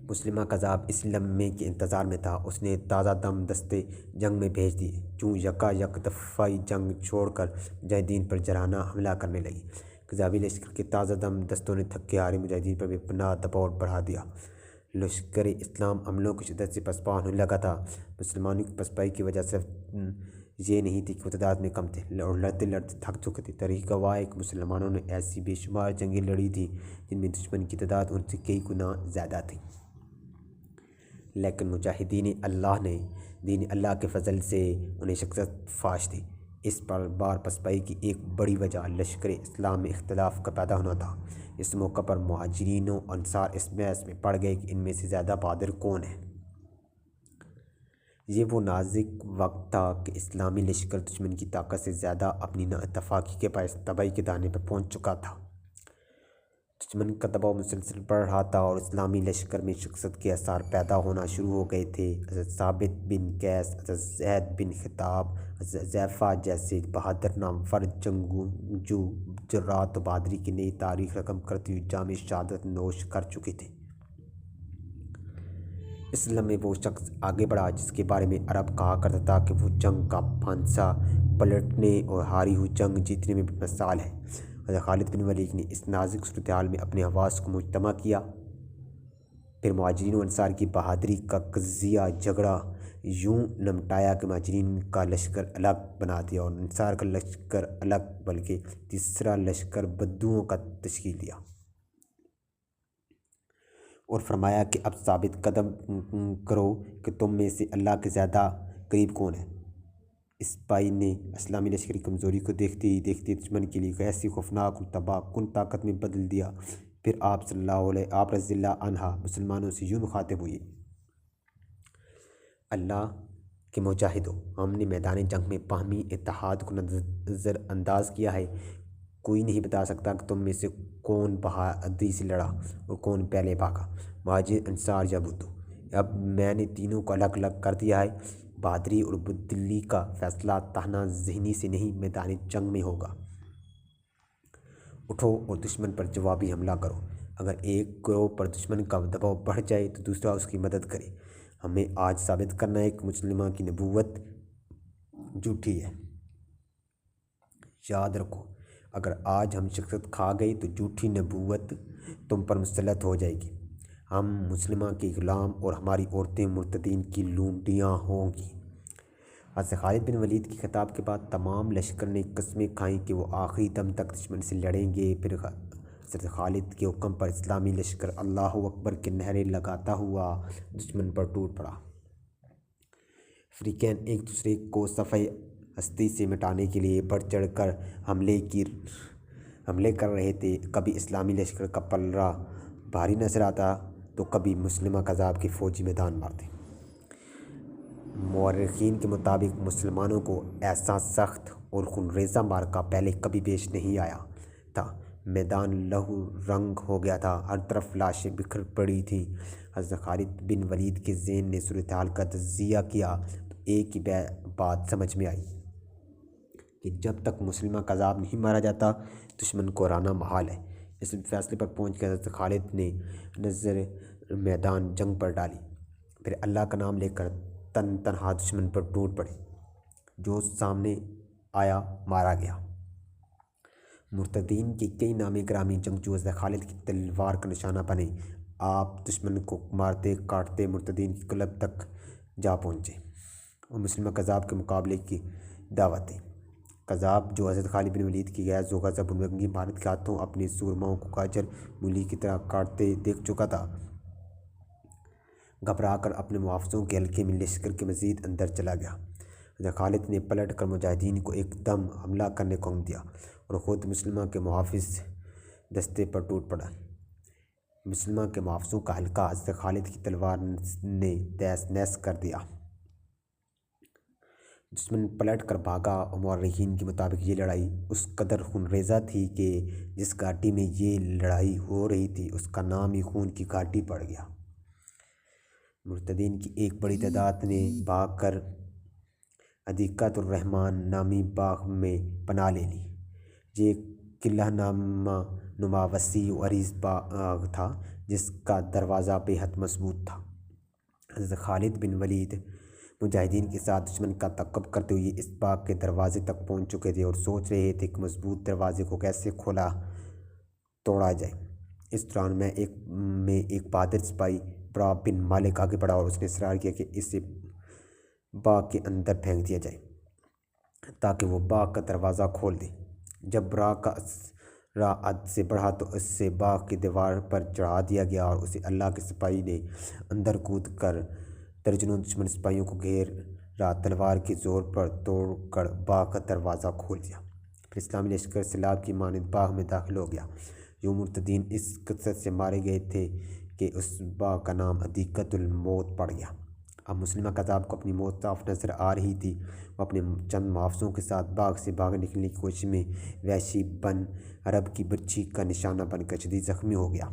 Speaker 1: مسلمہ کذاب اس لمحے کے انتظار میں تھا۔ اس نے تازہ دم دستے جنگ میں بھیج دیے جو یکا یک دفاعی جنگ چھوڑ کر مجاہدین پر جارحانہ حملہ کرنے لگی۔ کذابی لشکر کے تازہ دم دستوں نے تھکے ہارے مجاہدین پر بے پناہ دباؤ بڑھا دیا۔ لشکر اسلام عملوں کی شدت سے پسپا ہونے لگا تھا۔ مسلمانوں کی پسپائی کی وجہ صرف یہ نہیں تھی کہ وہ تعداد میں کم تھے اور لڑتے لڑتے تھک چکے تھے۔ تاریخ گواہ ہے کہ مسلمانوں نے ایسی بے شمار جنگیں لڑی تھیں جن میں دشمن کی تعداد ان سے کئی گنا زیادہ تھی، لیکن مجاہدین اللہ نے دین اللہ کے فضل سے انہیں شکست فاش دی۔ اس بار پسپائی کی ایک بڑی وجہ لشکر اسلام میں اختلاف کا پیدا ہونا تھا۔ اس موقع پر مہاجرین و انصار اس بحث میں پڑ گئے کہ ان میں سے زیادہ بہادر کون ہے۔ یہ وہ نازک وقت تھا کہ اسلامی لشکر دشمن کی طاقت سے زیادہ اپنی نا اتفاقی کے باعث تباہی کے دانے پر پہنچ چکا تھا۔ دشمن کا دباؤ مسلسل بڑھ رہا تھا اور اسلامی لشکر میں شکست کے آثار پیدا ہونا شروع ہو گئے تھے۔ حضرت ثابت بن قیس، حضرت زید بن خطاب، حضرت حذیفہ جیسے بہادر نامور جنگجو جرأت و بہادری کی نئی تاریخ رقم کرتے ہوئے جام شہادت نوش کر چکے تھے۔ اس لمحے وہ شخص آگے بڑھا جس کے بارے میں عرب کہا کرتا تھا کہ وہ جنگ کا پھانسا پلٹنے اور ہاری ہوئی جنگ جیتنے میں مثال ہے۔ حضرت خالد بن ولید نے اس نازک صورتحال میں اپنے حواس کو مجتمع کیا، پھر مہاجرین و انصار کی بہادری کا قضیہ جھگڑا یوں نمٹایا کہ مہاجرین کا لشکر الگ بنا دیا اور انصار کا لشکر الگ، بلکہ تیسرا لشکر بدوؤں کا تشکیل دیا، اور فرمایا کہ اب ثابت قدم کرو کہ تم میں سے اللہ کے زیادہ قریب کون ہے۔ اس سپاہی نے اسلامی لشکر کی کمزوری کو دیکھتے ہی دیکھتے دشمن کے لیے ایسی خوفناک اور تباہ کن طاقت میں بدل دیا۔ پھر آپ رضی اللہ عنہ مسلمانوں سے یوں مخاطب ہوئے: اللہ کے مجاہدوں، ہم نے میدان جنگ میں باہمی اتحاد کو نظر انداز کیا ہے۔ کوئی نہیں بتا سکتا کہ تم میں سے کون بہادری سے لڑا اور کون پہلے بھاگا، مہاجر، انصار یا بدو۔ اب میں نے تینوں کو الگ الگ کر دیا ہے۔ بہادری اور بزدلی کا فیصلہ تنہا ذہنی سے نہیں، میدان جنگ میں ہوگا۔ اٹھو اور دشمن پر جوابی حملہ کرو۔ اگر ایک گروہ پر دشمن کا دباؤ بڑھ جائے تو دوسرا اس کی مدد کرے۔ ہمیں آج ثابت کرنا ہے کہ مسلمہ کی نبوت جھوٹی ہے۔ یاد رکھو، اگر آج ہم شکست کھا گئے تو جھوٹی نبوت تم پر مسلط ہو جائے گی۔ ہم مسلمہ کے غلام اور ہماری عورتیں مرتدین کی لونڈیاں ہوں گی۔ حضرت خالد بن ولید کے خطاب کے بعد تمام لشکر نے قسمیں کھائیں کہ وہ آخری دم تک دشمن سے لڑیں گے۔ پھر حضرت خالد کے حکم پر اسلامی لشکر اللہ اکبر کے نعرے لگاتا ہوا دشمن پر ٹوٹ پڑا۔ فریقین ایک دوسرے کو صفحہ ہستی سے مٹانے کے لیے بڑھ چڑھ کر حملے کر رہے تھے۔ کبھی اسلامی لشکر کا پلڑا بھاری نظر آتا تو کبھی مسلمہ کذاب کے فوجی میدان مارتے۔ مورخین کے مطابق مسلمانوں کو ایسا سخت اور خونریزہ معرکہ پہلے کبھی پیش نہیں آیا تھا۔ میدان لہو رنگ ہو گیا تھا، ہر طرف لاشیں بکھر پڑی تھیں۔ حضرت خالد بن ولید کے ذہن نے صورتحال کا تجزیہ کیا تو ایک ہی بات سمجھ میں آئی کہ جب تک مسلمہ کذاب نہیں مارا جاتا دشمن کو ہرانا محال ہے۔ اس فیصلے پر پہنچ کر حضرت خالد نے نظر میدان جنگ پر ڈالی، پھر اللہ کا نام لے کر تنہا دشمن پر ٹوٹ پڑے۔ جو سامنے آیا مارا گیا۔ مرتدین کے کئی نامی گرامی جنگجو حضرت خالد کی تلوار کا نشانہ بنے۔ آپ دشمن کو مارتے کاٹتے مرتدین کی قلب تک جا پہنچے اور مسلمہ کذاب کے مقابلے کی دعوت دی۔ کذاب جو حضرت خالد بن ولید کی غیظ و غضب اور جنگی مہارت کے ہاتھوں اپنے سورماؤں کو گاجر مولی کی طرح کاٹتے دیکھ چکا تھا، گھبرا کر اپنے محافظوں کے حلقے میں لشکر کے مزید اندر چلا گیا۔ حضرت خالد نے پلٹ کر مجاہدین کو ایک دم حملہ کرنے کو حکم دیا اور خود مسلمہ کے محافظ دستے پر ٹوٹ پڑا۔ مسلمہ کے محافظوں کا حلقہ حضرت خالد کی تلوار نے تہس نہس کر دیا۔ دشمن پلٹ کر بھاگا اور مورخین کے مطابق یہ لڑائی اس قدر خونریزہ تھی کہ جس گھاٹی میں یہ لڑائی ہو رہی تھی اس کا نام ہی خون کی گھاٹی پڑ گیا۔ مرتدین کی ایک بڑی تعداد نے بھاگ کر عدیقۃ الرحمن نامی باغ میں پناہ لے لی۔ یہ قلعہ نما وسیع و عریض باغ تھا جس کا دروازہ بے حد مضبوط تھا۔ حضرت خالد بن ولید مجاہدین کے ساتھ دشمن کا تعاقب کرتے ہوئے اس باغ کے دروازے تک پہنچ چکے تھے اور سوچ رہے تھے کہ مضبوط دروازے کو کیسے توڑا جائے۔ اس دوران میں ایک بہادر سپاہی برا بن مالک آگے بڑھا اور اس نے اصرار کیا کہ اسے باغ کے اندر پھینک دیا جائے تاکہ وہ باغ کا دروازہ کھول دے۔ جب برا کا اصرار حد سے بڑھا تو اسے باغ کی دیوار پر چڑھا دیا گیا اور اسے اللہ کے سپاہی نے اندر کود کر درجنوں دشمن سپاہیوں کو گھیرا تلوار کے زور پر توڑ کر باغ کا دروازہ کھول دیا۔ پھر اسلامی لشکر سیلاب کی مانند باغ میں داخل ہو گیا۔ یوں مرتدین اس کثرت سے مارے گئے تھے کہ اس باغ کا نام عدیقۃ الموت پڑ گیا۔ اب مسلمہ کذاب کو اپنی موت صاف نظر آ رہی تھی۔ وہ اپنے چند محافظوں کے ساتھ باغ سے باہر نکلنے کی کوشش میں وحشی بن عرب کی برچھی کا نشانہ بن کر شدید زخمی ہو گیا۔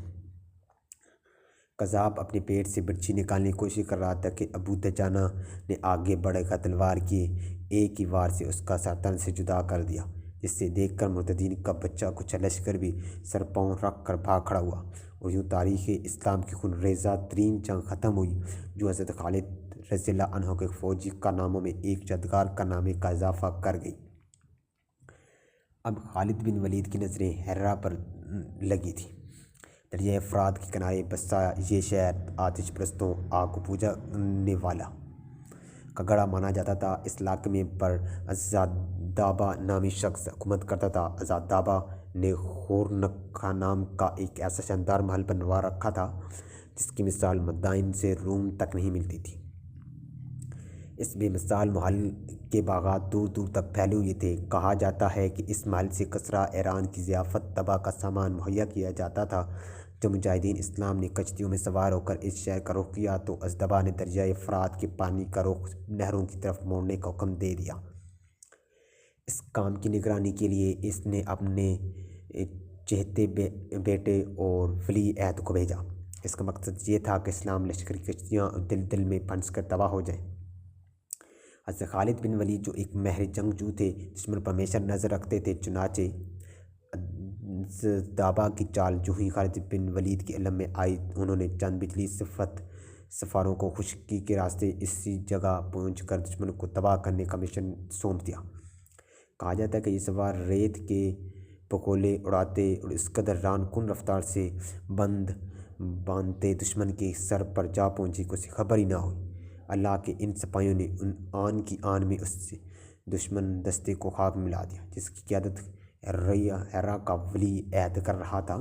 Speaker 1: کذاب اپنے پیٹ سے برچھی نکالنے کی کوشش کر رہا تھا کہ ابو دجانہ نے آگے بڑھ کر تلوار کی ایک ہی وار سے اس کا سر تن سے جدا کر دیا، جسے دیکھ کر مرتدین کا بچہ کچھ لشکر بھی سر پاؤں رکھ کر بھاگ کھڑا ہوا اور یوں تاریخ اسلام کی خونریزہ ترین جنگ ختم ہوئی جو حضرت خالد رضی اللہ عنہ کے فوجی کارناموں میں ایک یادگار کارنامے کا اضافہ کر گئی۔ اب خالد بن ولید کی نظریں ہرا پر لگی تھی۔ دریائے فرات کے کنارے بسا یہ شہر آتش پرستوں، آگ کو پوجنے والا کا گڑھا مانا جاتا تھا۔ اس علاقے میں پر عزادابہ نامی شخص حکومت کرتا تھا۔ عزادابہ نے خورنکھا نام کا ایک ایسا شاندار محل بنوا رکھا تھا جس کی مثال مدائن سے روم تک نہیں ملتی تھی۔ اس بے مثال محل کے باغات دور دور تک پھیلے ہوئے تھے۔ کہا جاتا ہے کہ اس محل سے کسریٰ ایران کی ضیافت طبع کا سامان مہیا کیا جاتا تھا۔ جب مجاہدین اسلام نے کشتیوں میں سوار ہو کر اس شہر کا رخ کیا تو عزادابہ نے دریائے فرات کے پانی کا رخ نہروں کی طرف موڑنے کا حکم دے دیا۔ اس کام کی نگرانی کے لیے اس نے اپنے چہیتے بیٹے اور ولی عہد کو بھیجا۔ اس کا مقصد یہ تھا کہ اسلام لشکری کشتیاں دل دل میں پھنس کر تباہ ہو جائیں۔ حضرت خالد بن ولید جو ایک ماہر جنگجو تھے، دشمن پر ہمیشہ نظر رکھتے تھے، چنانچہ عزادابہ کی چال جو ہی خالد بن ولید کے علم میں آئی، انہوں نے چند بجلی صفت سفاروں کو خشکی کے راستے اسی جگہ پہنچ کر دشمن کو تباہ کرنے کا مشن سونپ دیا۔ کہا جاتا ہے کہ یہ سوار ریت کے پگولے اڑاتے اور اس قدر ران کن رفتار سے باندھتے دشمن کے سر پر جا پہنچے کہ اسے خبر ہی نہ ہوئی۔ اللہ کے ان سپاہیوں نے آن کی آن میں اس دشمن دستے کو خاک میں ملا دیا جس کی قیادت ہرا کا ولی عہد کر رہا تھا۔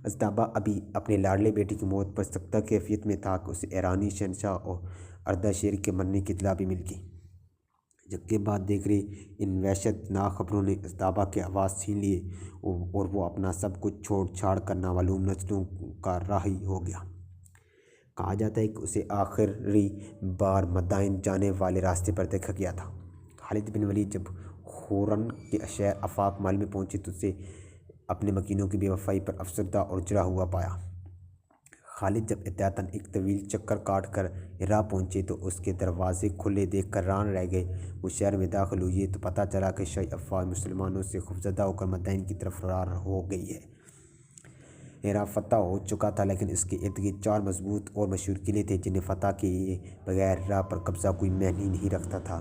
Speaker 1: عزادابہ ابھی اپنے لاڈلے بیٹے کی موت پر سکتہ کیفیت میں تھا کہ اسے ایرانی شہنشاہ اور اردشیر کے مرنے کی اطلاع بھی مل گئی۔ جگہ بعد دیکھ رہے ان وحشت ناک خبروں نے عزادابہ کے حواس چھین لیے اور وہ اپنا سب کچھ چھوڑ چھاڑ کر نامعلوم نسلوں کا راہی ہو گیا۔ کہا جاتا ہے کہ اسے آخری بار مدائن جانے والے راستے پر دیکھا گیا تھا۔ خالد بن ولید جب خورن کے شہر آفاق محل میں پہنچے تو اسے اپنے مکینوں کی بے وفائی پر افسردہ اور جلا ہوا پایا۔ خالد جب احتیاطاً ایک طویل چکر کاٹ کر ہرا پہنچے تو اس کے دروازے کھلے دیکھ کر حیران رہ گئے۔ وہ شہر میں داخل ہوئے تو پتہ چلا کہ شیعی افواج مسلمانوں سے خوفزدہ ہو کر مدائن کی طرف فرار ہو گئی ہے۔ ہرا فتح ہو چکا تھا لیکن اس کے ارد گرد 4 مضبوط اور مشہور قلعے تھے جنہیں فتح کیے بغیر ہرا پر قبضہ کوئی معنی نہیں رکھتا تھا۔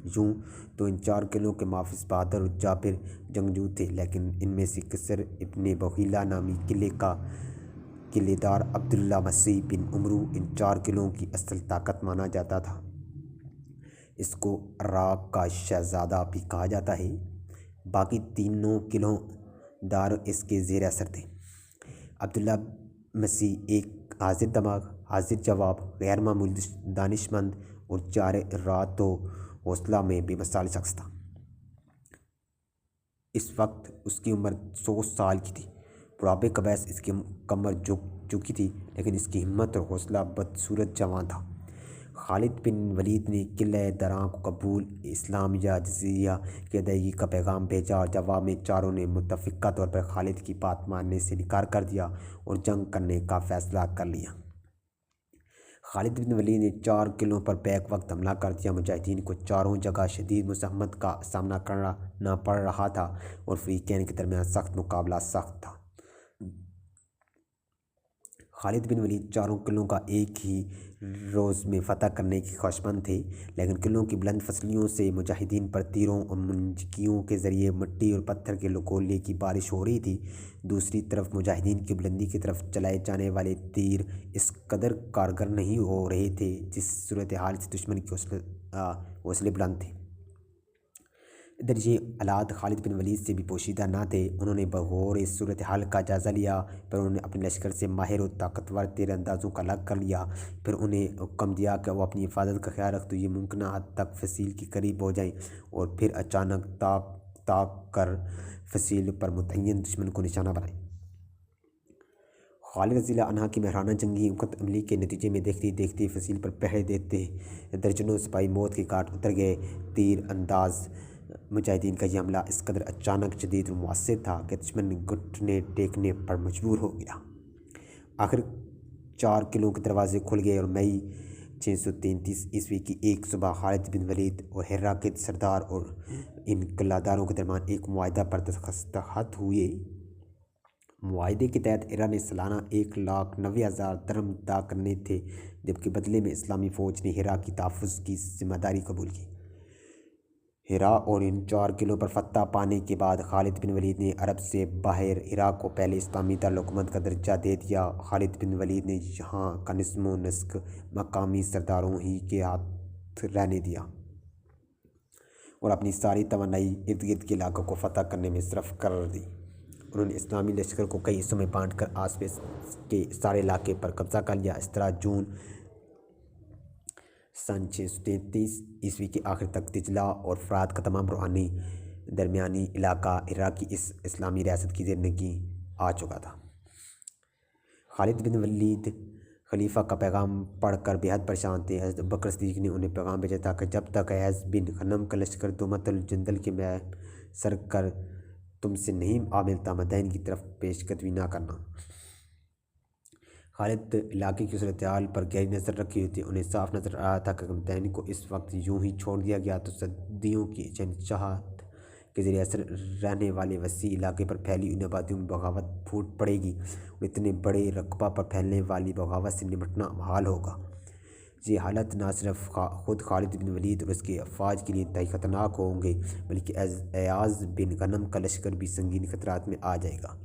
Speaker 1: یوں تو ان 4 قلعوں کے محافظ بہادر اور جابر جنگجو تھے، لیکن ان میں سے کسر ابن بغیلہ نامی قلعے کا قلعے دار عبداللہ مسیح بن عمرو ان 4 قلعوں کی اصل طاقت مانا جاتا تھا۔ اس کو عراق کا شہزادہ بھی کہا جاتا ہے۔ باقی تینوں قلعوں دار اس کے زیر اثر تھے۔ عبداللہ مسیح ایک حاضر دماغ، حاضر جواب، غیر معمولی دانش مند اور جرأت و حوصلہ میں بے مثال شخص تھا۔ اس وقت اس کی عمر 100 سال کی تھی۔ بڑھاپے کا باعث اس کی کمر جھک چکی تھی لیکن اس کی ہمت اور حوصلہ بدصورت جواں تھا۔ خالد بن ولید نے قلعہ دراں کو قبول اسلام یا جزیہ کی ادائیگی کا پیغام بھیجا اور جواب میں چاروں نے متفقہ طور پر خالد کی بات ماننے سے انکار کر دیا اور جنگ کرنے کا فیصلہ کر لیا۔ خالد بن ولید نے 4 قلعوں پر بیک وقت حملہ کر دیا۔ مجاہدین کو چاروں جگہ شدید مزاحمت کا سامنا کرنا پڑ رہا تھا اور فریقین کے درمیان سخت مقابلہ سخت تھا۔ خالد بن ولید 4 قلعوں کا ایک ہی روز میں فتح کرنے کے خواہشمند تھے، لیکن قلعوں کی بلند پسلیوں سے مجاہدین پر تیروں اور منجنیقوں کے ذریعے مٹی اور پتھر کے گولے کی بارش ہو رہی تھی۔ دوسری طرف مجاہدین کی بلندی کی طرف چلائے جانے والے تیر اس قدر کارگر نہیں ہو رہے تھے جس صورتحال سے دشمن کے حوصلے بلند تھے۔ ادھر یہ حالات خالد بن ولید سے بھی پوشیدہ نہ تھے۔ انہوں نے بغور اس صورتحال کا جائزہ لیا، پھر انہوں نے اپنے لشکر سے ماہر اور طاقتور تیر اندازوں کا الگ کر لیا، پھر انہیں حکم دیا کہ وہ اپنی حفاظت کا خیال رکھتے ہوئے ممکنہ حد تک فصیل کے قریب ہو جائیں اور پھر اچانک تاک کر فصیل پر متعین دشمن کو نشانہ بنائیں۔ خالد رضی اللہ عنہ کی ماہرانہ جنگی حکمت عملی کے نتیجے میں دیکھتے دیکھتے فصیل پر پہرے دیتے درجنوں سپاہی موت کے گھاٹ اتر گئے۔ تیر انداز مجاہدین کا یہ حملہ اس قدر اچانک، شدید اور مؤثر تھا کہ دشمن گھٹنے ٹیکنے پر مجبور ہو گیا۔ آخر 4 قلعوں کے دروازے کھل گئے اور مئی 633 عیسوی کی ایک صبح خالد بن ولید اور ہرا کے سردار اور ان قلعہ داروں کے درمیان ایک معاہدہ پر دستخط ہوئے۔ معاہدے کے تحت ہرا نے سالانہ 1,90,000 درم ادا کرنے تھے، جبکہ بدلے میں اسلامی فوج نے ہرا کی تحفظ کی ذمہ داری قبول کی۔ ہرا اور ان 4 قلعوں پر فتح پانے کے بعد خالد بن ولید نے عرب سے باہر ہرا کو پہلے اسلامی دارالحکومت کا درجہ دے دیا۔ خالد بن ولید نے یہاں کا نظم و نسق مقامی سرداروں ہی کے ہاتھ رہنے دیا اور اپنی ساری توانائی ارد گرد کے علاقوں کو فتح کرنے میں صرف کر دی۔ انہوں نے اسلامی لشکر کو کئی حصوں میں بانٹ کر آس پاس کے سارے علاقے پر قبضہ کر لیا۔ اس طرح جون سن 633 کے آخر تک دجلہ اور فرات کا تمام روحانی درمیانی علاقہ ہرا کی اس اسلامی ریاست کی زندگی آ چکا تھا۔ خالد بن ولید خلیفہ کا پیغام پڑھ کر بے حد پریشان تھے۔ حضرت ابوبکر صدیق نے انہیں پیغام بھیجا تھا کہ جب تک حیض بن غنم کا لشکر دومت الجندل کے میں سر کر تم سے نہیں آ ملتا، مدائن کی طرف پیش قدمی نہ کرنا۔ خالد علاقے کی صورتحال پر گہری نظر رکھے ہوئے تھے۔ انہیں صاف نظر آ رہا تھا کہ مدائن کو اس وقت یوں ہی چھوڑ دیا گیا تو صدیوں کی شہنشاہت کے ذریعے اثر رہنے والے وسیع علاقے پر پھیلی ہوئی آبادیوں میں بغاوت پھوٹ پڑے گی اور اتنے بڑے رقبہ پر پھیلنے والی بغاوت سے نمٹنا محال ہوگا۔ یہ حالت نہ صرف خود خالد بن ولید اور اس کے افواج کے لیے انتہائی خطرناک ہوں گے بلکہ ایاز بن غنم کا لشکر بھی سنگین خطرات میں آ جائے گا۔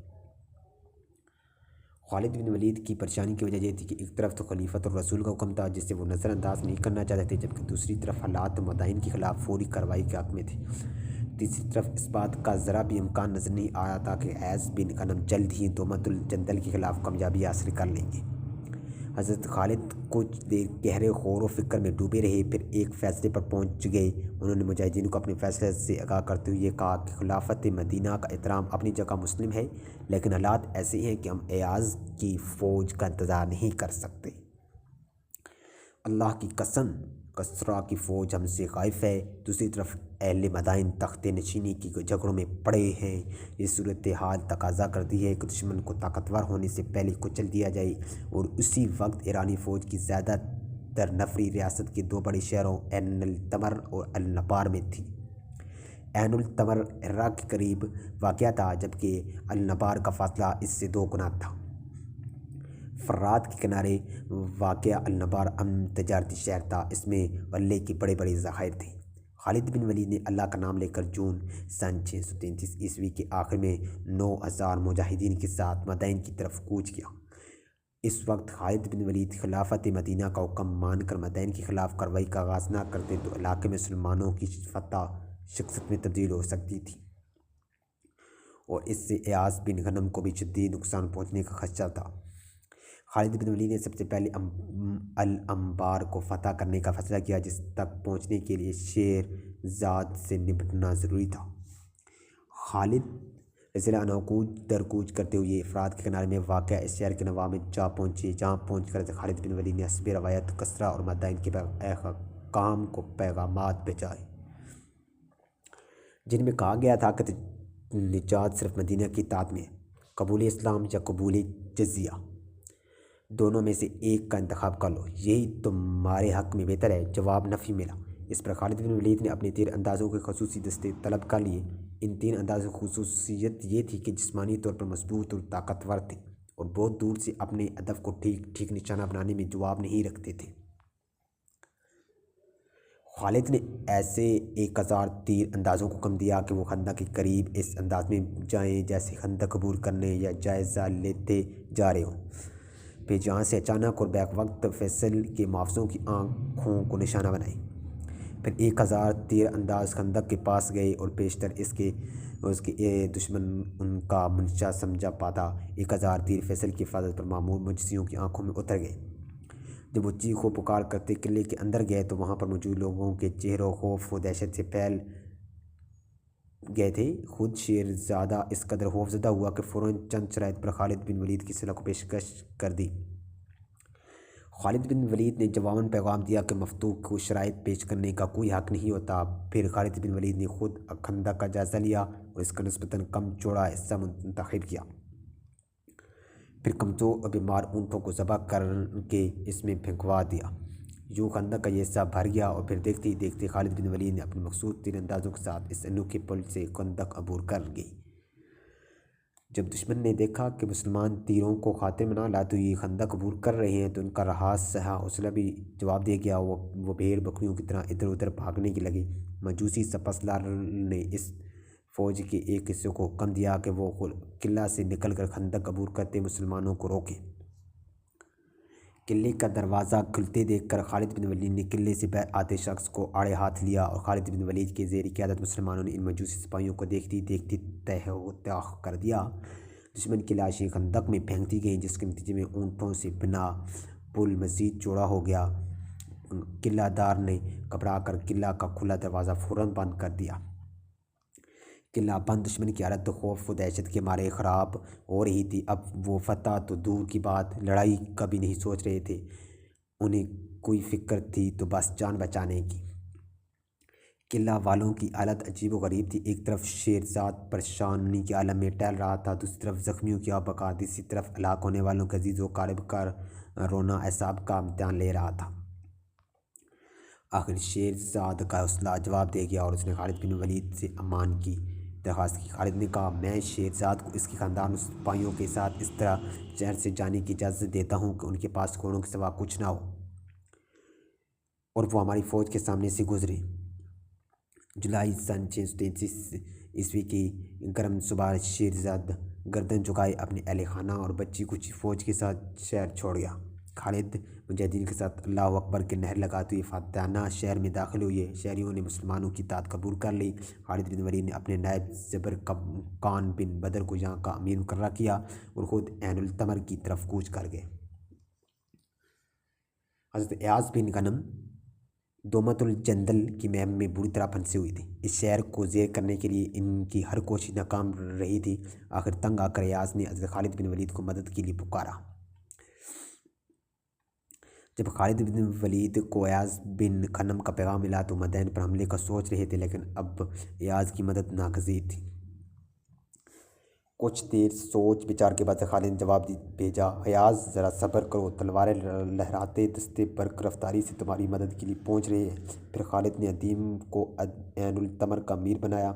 Speaker 1: خالد بن ولید کی پریشانی کی وجہ یہ تھی کہ ایک طرف تو خلیفۃ الرسول کا حکم تھا جسے وہ نظر انداز نہیں کرنا چاہتے تھے، جبکہ دوسری طرف حالات مدائن کے خلاف فوری کارروائی کے حق میں تھے۔ تیسری طرف اس بات کا ذرا بھی امکان نظر نہیں آ رہا تھا کہ حیض بن غنم جلد ہی دومت الجندل کے خلاف کامیابی حاصل کر لیں گے۔ حضرت خالد کچھ دیر گہرے غور و فکر میں ڈوبے رہے، پھر ایک فیصلے پر پہنچ گئے۔ انہوں نے مجاہدین کو اپنے فیصلے سے آگاہ کرتے ہوئے یہ کہا کہ خلافت مدینہ کا احترام اپنی جگہ مسلم ہے، لیکن حالات ایسے ہیں کہ ہم ایاز کی فوج کا انتظار نہیں کر سکتے۔ اللہ کی قسم، کسریٰ کی فوج ہم سے خائف ہے۔ دوسری طرف اہل مدائن تخت نشینی کی جھگڑوں میں پڑے ہیں۔ یہ صورتحال تقاضا کرتی ہے کہ دشمن کو طاقتور ہونے سے پہلے کچل دیا جائے، اور اسی وقت ایرانی فوج کی زیادہ تر نفری ریاست کے 2 بڑے شہروں عین التمر اور النبار میں تھی۔ عین التمر ہرا کے قریب واقع تھا، جبکہ النبار کا فاصلہ اس سے 2 گنا تھا۔ فرات کے کنارے واقع النبار امن تجارتی شہر تھا، اس میں غلے کے بڑے بڑے ذخائر تھے۔ خالد بن ولید نے اللہ کا نام لے کر جون سن 633 کے آخر میں 9000 مجاہدین کے ساتھ مدائن کی طرف کوچ کیا۔ اس وقت خالد بن ولید خلافت مدینہ کا حکم مان کر مدائن کے خلاف کارروائی کا آغاز نہ کرتے تو علاقے میں مسلمانوں کی فتح شکست میں تبدیل ہو سکتی تھی، اور اس سے ایاز بن غنم کو بھی شدید نقصان پہنچنے کا خدشہ تھا۔ خالد بن ولید نے سب سے پہلے الانبار کو فتح کرنے کا فیصلہ کیا، جس تک پہنچنے کے لیے شیر زاد سے نمٹنا ضروری تھا۔ خالد رضی اللہ عنہ کوچ در کوچ کرتے ہوئے فرات کے کنارے میں واقع اس شہر کے نواح میں جا پہنچے، جہاں پہنچ کر خالد بن ولید نے حسب روایت کسریٰ اور مدائن کے حکام کو پیغامات بھیجائے، جن میں کہا گیا تھا کہ نجات صرف مدینہ کی اطاعت میں ہے، قبول اسلام یا قبول جزیہ، دونوں میں سے ایک کا انتخاب کر لو، یہی تمہارے حق میں بہتر ہے۔ جواب نفی ملا۔ اس پر خالد بن ولید نے اپنے 3 اندازوں کے خصوصی دستے طلب کر لیے۔ ان 3 اندازوں کی خصوصیت یہ تھی کہ جسمانی طور پر مضبوط اور طاقتور تھے، اور بہت دور سے اپنے ہدف کو ٹھیک نشانہ بنانے میں جواب نہیں رکھتے تھے۔ خالد نے ایسے 1000 تیر اندازوں کو حکم دیا کہ وہ خندق کے قریب اس انداز میں جائیں جیسے خندق عبور کرنے یا جائزہ لیتے جا رہے ہوں، پھر جہاں سے اچانک اور بیک وقت فیصل کے محافظوں کی آنکھوں کو نشانہ بنائیں۔ پھر 1000 تیر انداز خندق کے پاس گئے اور بیشتر اس کے دشمن ان کا منشا سمجھا پاتا۔ 1000 تیر فیصل کی حفاظت پر معمور مجوسیوں کی آنکھوں میں اتر گئے۔ جب وہ چیخ و پکار کرتے قلعے کے اندر گئے تو وہاں پر موجود لوگوں کے چہروں خوف و دہشت سے پھیل گئے تھے۔ خود شیرزادہ اس قدر خوف زدہ ہوا کہ فوراً چند شرائط پر خالد بن ولید کی صلح کو پیشکش کر دی۔ خالد بن ولید نے جواباً پیغام دیا کہ مفتوح کو شرائط پیش کرنے کا کوئی حق نہیں ہوتا۔ پھر خالد بن ولید نے خود خندق کا جائزہ لیا اور اس کا نسبتاً کم چوڑا حصہ منتخب کیا، پھر کمزور اور بیمار اونٹوں کو ذبح کر کے اس میں پھینکوا دیا۔ یوں خندق کا یہ حصہ بھر گیا، اور پھر دیکھتے ہی دیکھتے خالد بن ولید نے اپنے مخصوص تیر اندازوں کے ساتھ اس انوکھے پل سے خندق عبور کر گئی۔ جب دشمن نے دیکھا کہ مسلمان تیروں کو خاطر میں نہ لا تو یہ خندق عبور کر رہے ہیں تو ان کا رہا سہا حوصلہ بھی جواب دے گیا۔ وہ بھیڑ بکریوں کی طرح ادھر ادھر بھاگنے کی لگے۔ مجوسی سپاسلار نے اس فوج کے ایک حصے کو حکم دیا کہ وہ قلعہ سے نکل کر خندق عبور کرتے مسلمانوں کو روکے۔ قلعے کا دروازہ کھلتے دیکھ کر خالد بن ولید نے قلعے سے باہر آتے شخص کو آڑے ہاتھ لیا اور خالد بن ولید کے زیر قیادت مسلمانوں نے ان مجوسی سپاہیوں کو دیکھتی دیکھتی تہہ و تیاغ کر دیا۔ دشمن کی لاشیں خندق میں پھینکتی گئیں، جس کے نتیجے میں اونٹوں سے بنا پل مزید چوڑا ہو گیا۔ قلعہ دار نے گھبرا کر قلعہ کا کھلا دروازہ فوراً بند کر دیا۔ قلعہ بند دشمن کی حالت خوف و دہشت کے مارے خراب ہو رہی تھی۔ اب وہ فتح تو دور کی بات، لڑائی کا بھی نہیں سوچ رہے تھے۔ انہیں کوئی فکر تھی تو بس جان بچانے کی۔ قلعہ والوں کی حالت عجیب و غریب تھی۔ ایک طرف شیرزاد پریشانی کے عالم میں ٹہل رہا تھا، دوسری طرف زخمیوں کی آبکا، تیسری طرف ہلاک ہونے والوں کے عزیز و اقارب کا رونا اعصاب کا امتحان لے رہا تھا۔ آخر شیرزاد کا حوصلہ جواب دے گیا اور اس نے خالد بن ولید سے امان کی درخواست کی۔ خالد نے کہا، میں شیرزاد کو اس کے خاندان اور سپاہیوں کے ساتھ اس طرح شہر سے جانے کی اجازت دیتا ہوں کہ ان کے پاس گھوڑوں کے سوا کچھ نہ ہو اور وہ ہماری فوج کے سامنے سے گزرے۔ جولائی سن 633 کی گرم صبح شیرزاد گردن جھکائے اپنے اہل خانہ اور بچی کچی فوج کے ساتھ شہر چھوڑ گیا۔ خالد مجاہدین کے ساتھ اللہ اکبر کے نعرے لگاتے ہوئے فاتحانہ شہر میں داخل ہوئے۔ شہریوں نے مسلمانوں کی اطاعت قبول کر لی۔ خالد بن ولید نے اپنے نائب زبرقان بن بدر کو یہاں کا امیر مقرر کیا اور خود عین التمر کی طرف کوچ کر گئے۔ حضرت ایاز بن غنم دومت الجندل کی مہم میں بری طرح پھنسے ہوئے تھے۔ اس شہر کو زیر کرنے کے لیے ان کی ہر کوشش ناکام رہی تھی۔ آخر تنگ آ کر ایاز نے حضرت خالد بن ولید کو مدد کے لیے پکارا۔ جب خالد بن ولید کو ایاز بن غنم کا پیغام ملا تو مدائن پر حملے کا سوچ رہے تھے، لیکن اب ایاز کی مدد ناگزیر تھی۔ کچھ دیر سوچ بچار کے بعد خالد نے جواب بھیجا، ایاز ذرا صبر کرو، تلواریں لہراتے دستے برق رفتاری سے تمہاری مدد کے لیے پہنچ رہے ہیں۔ پھر خالد نے عدیم کو عین التمر کا امیر بنایا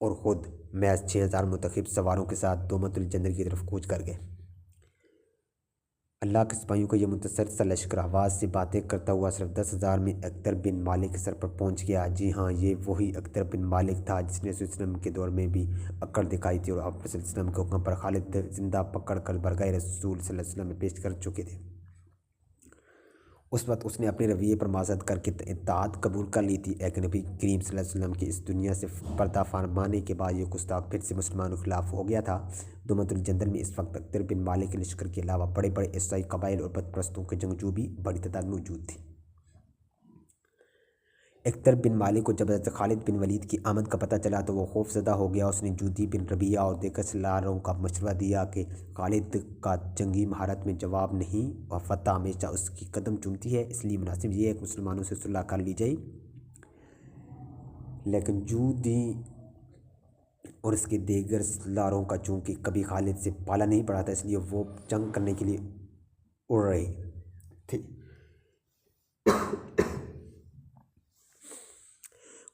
Speaker 1: اور خود محض 6000 منتخب سواروں کے ساتھ دومت الجندل کی طرف کوچ کر گئے۔ اللہ کے سپاہیوں کا یہ منتصر سا لشکر حواس سے باتیں کرتا ہوا صرف 10,000 میں اکتر بن مالک کے سر پر پہنچ گیا۔ جی ہاں، یہ وہی اکتر بن مالک تھا جس نے رسول وسلم کے دور میں بھی اکڑ دکھائی تھی اور آپ صلی اللہ علیہ وسلم کے حکم پر خالد زندہ پکڑ کر برگاہ رسول صلی اللہ علیہ وسلم میں پیش کر چکے تھے۔ اس وقت اس نے اپنے رویے پر معذرت کر کے اطاعت قبول کر لی تھی، لیکن نبی کریم صلی اللہ علیہ وسلم کے اس دنیا سے پردہ فرمانے کے بعد یہ گستاخ پھر سے مسلمانوں کے خلاف ہو گیا تھا۔ دومت الجندل میں اس وقت اکتر بن مالک کے لشکر کے علاوہ بڑے بڑے عیسائی قبائل اور بت پرستوں کے جنگجو بھی بڑی تعداد میں موجود تھے۔ اکتر بن مالک کو جب حضرت خالد بن ولید کی آمد کا پتہ چلا تو وہ خوف زدہ ہو گیا۔ اس نے جودی بن ربیعہ اور دیگر سرداروں کا مشورہ دیا کہ خالد کا جنگی مہارت میں جواب نہیں اور فتح ہمیشہ اس کی قدم چومتی ہے، اس لیے مناسب یہ ہے کہ مسلمانوں سے صلح کر لی جائے۔ لیکن جودی اور اس کے دیگر سرداروں کا چونکہ کبھی خالد سے پالا نہیں پڑا تھا، اس لیے وہ جنگ کرنے کے لیے اڑ رہے تھے۔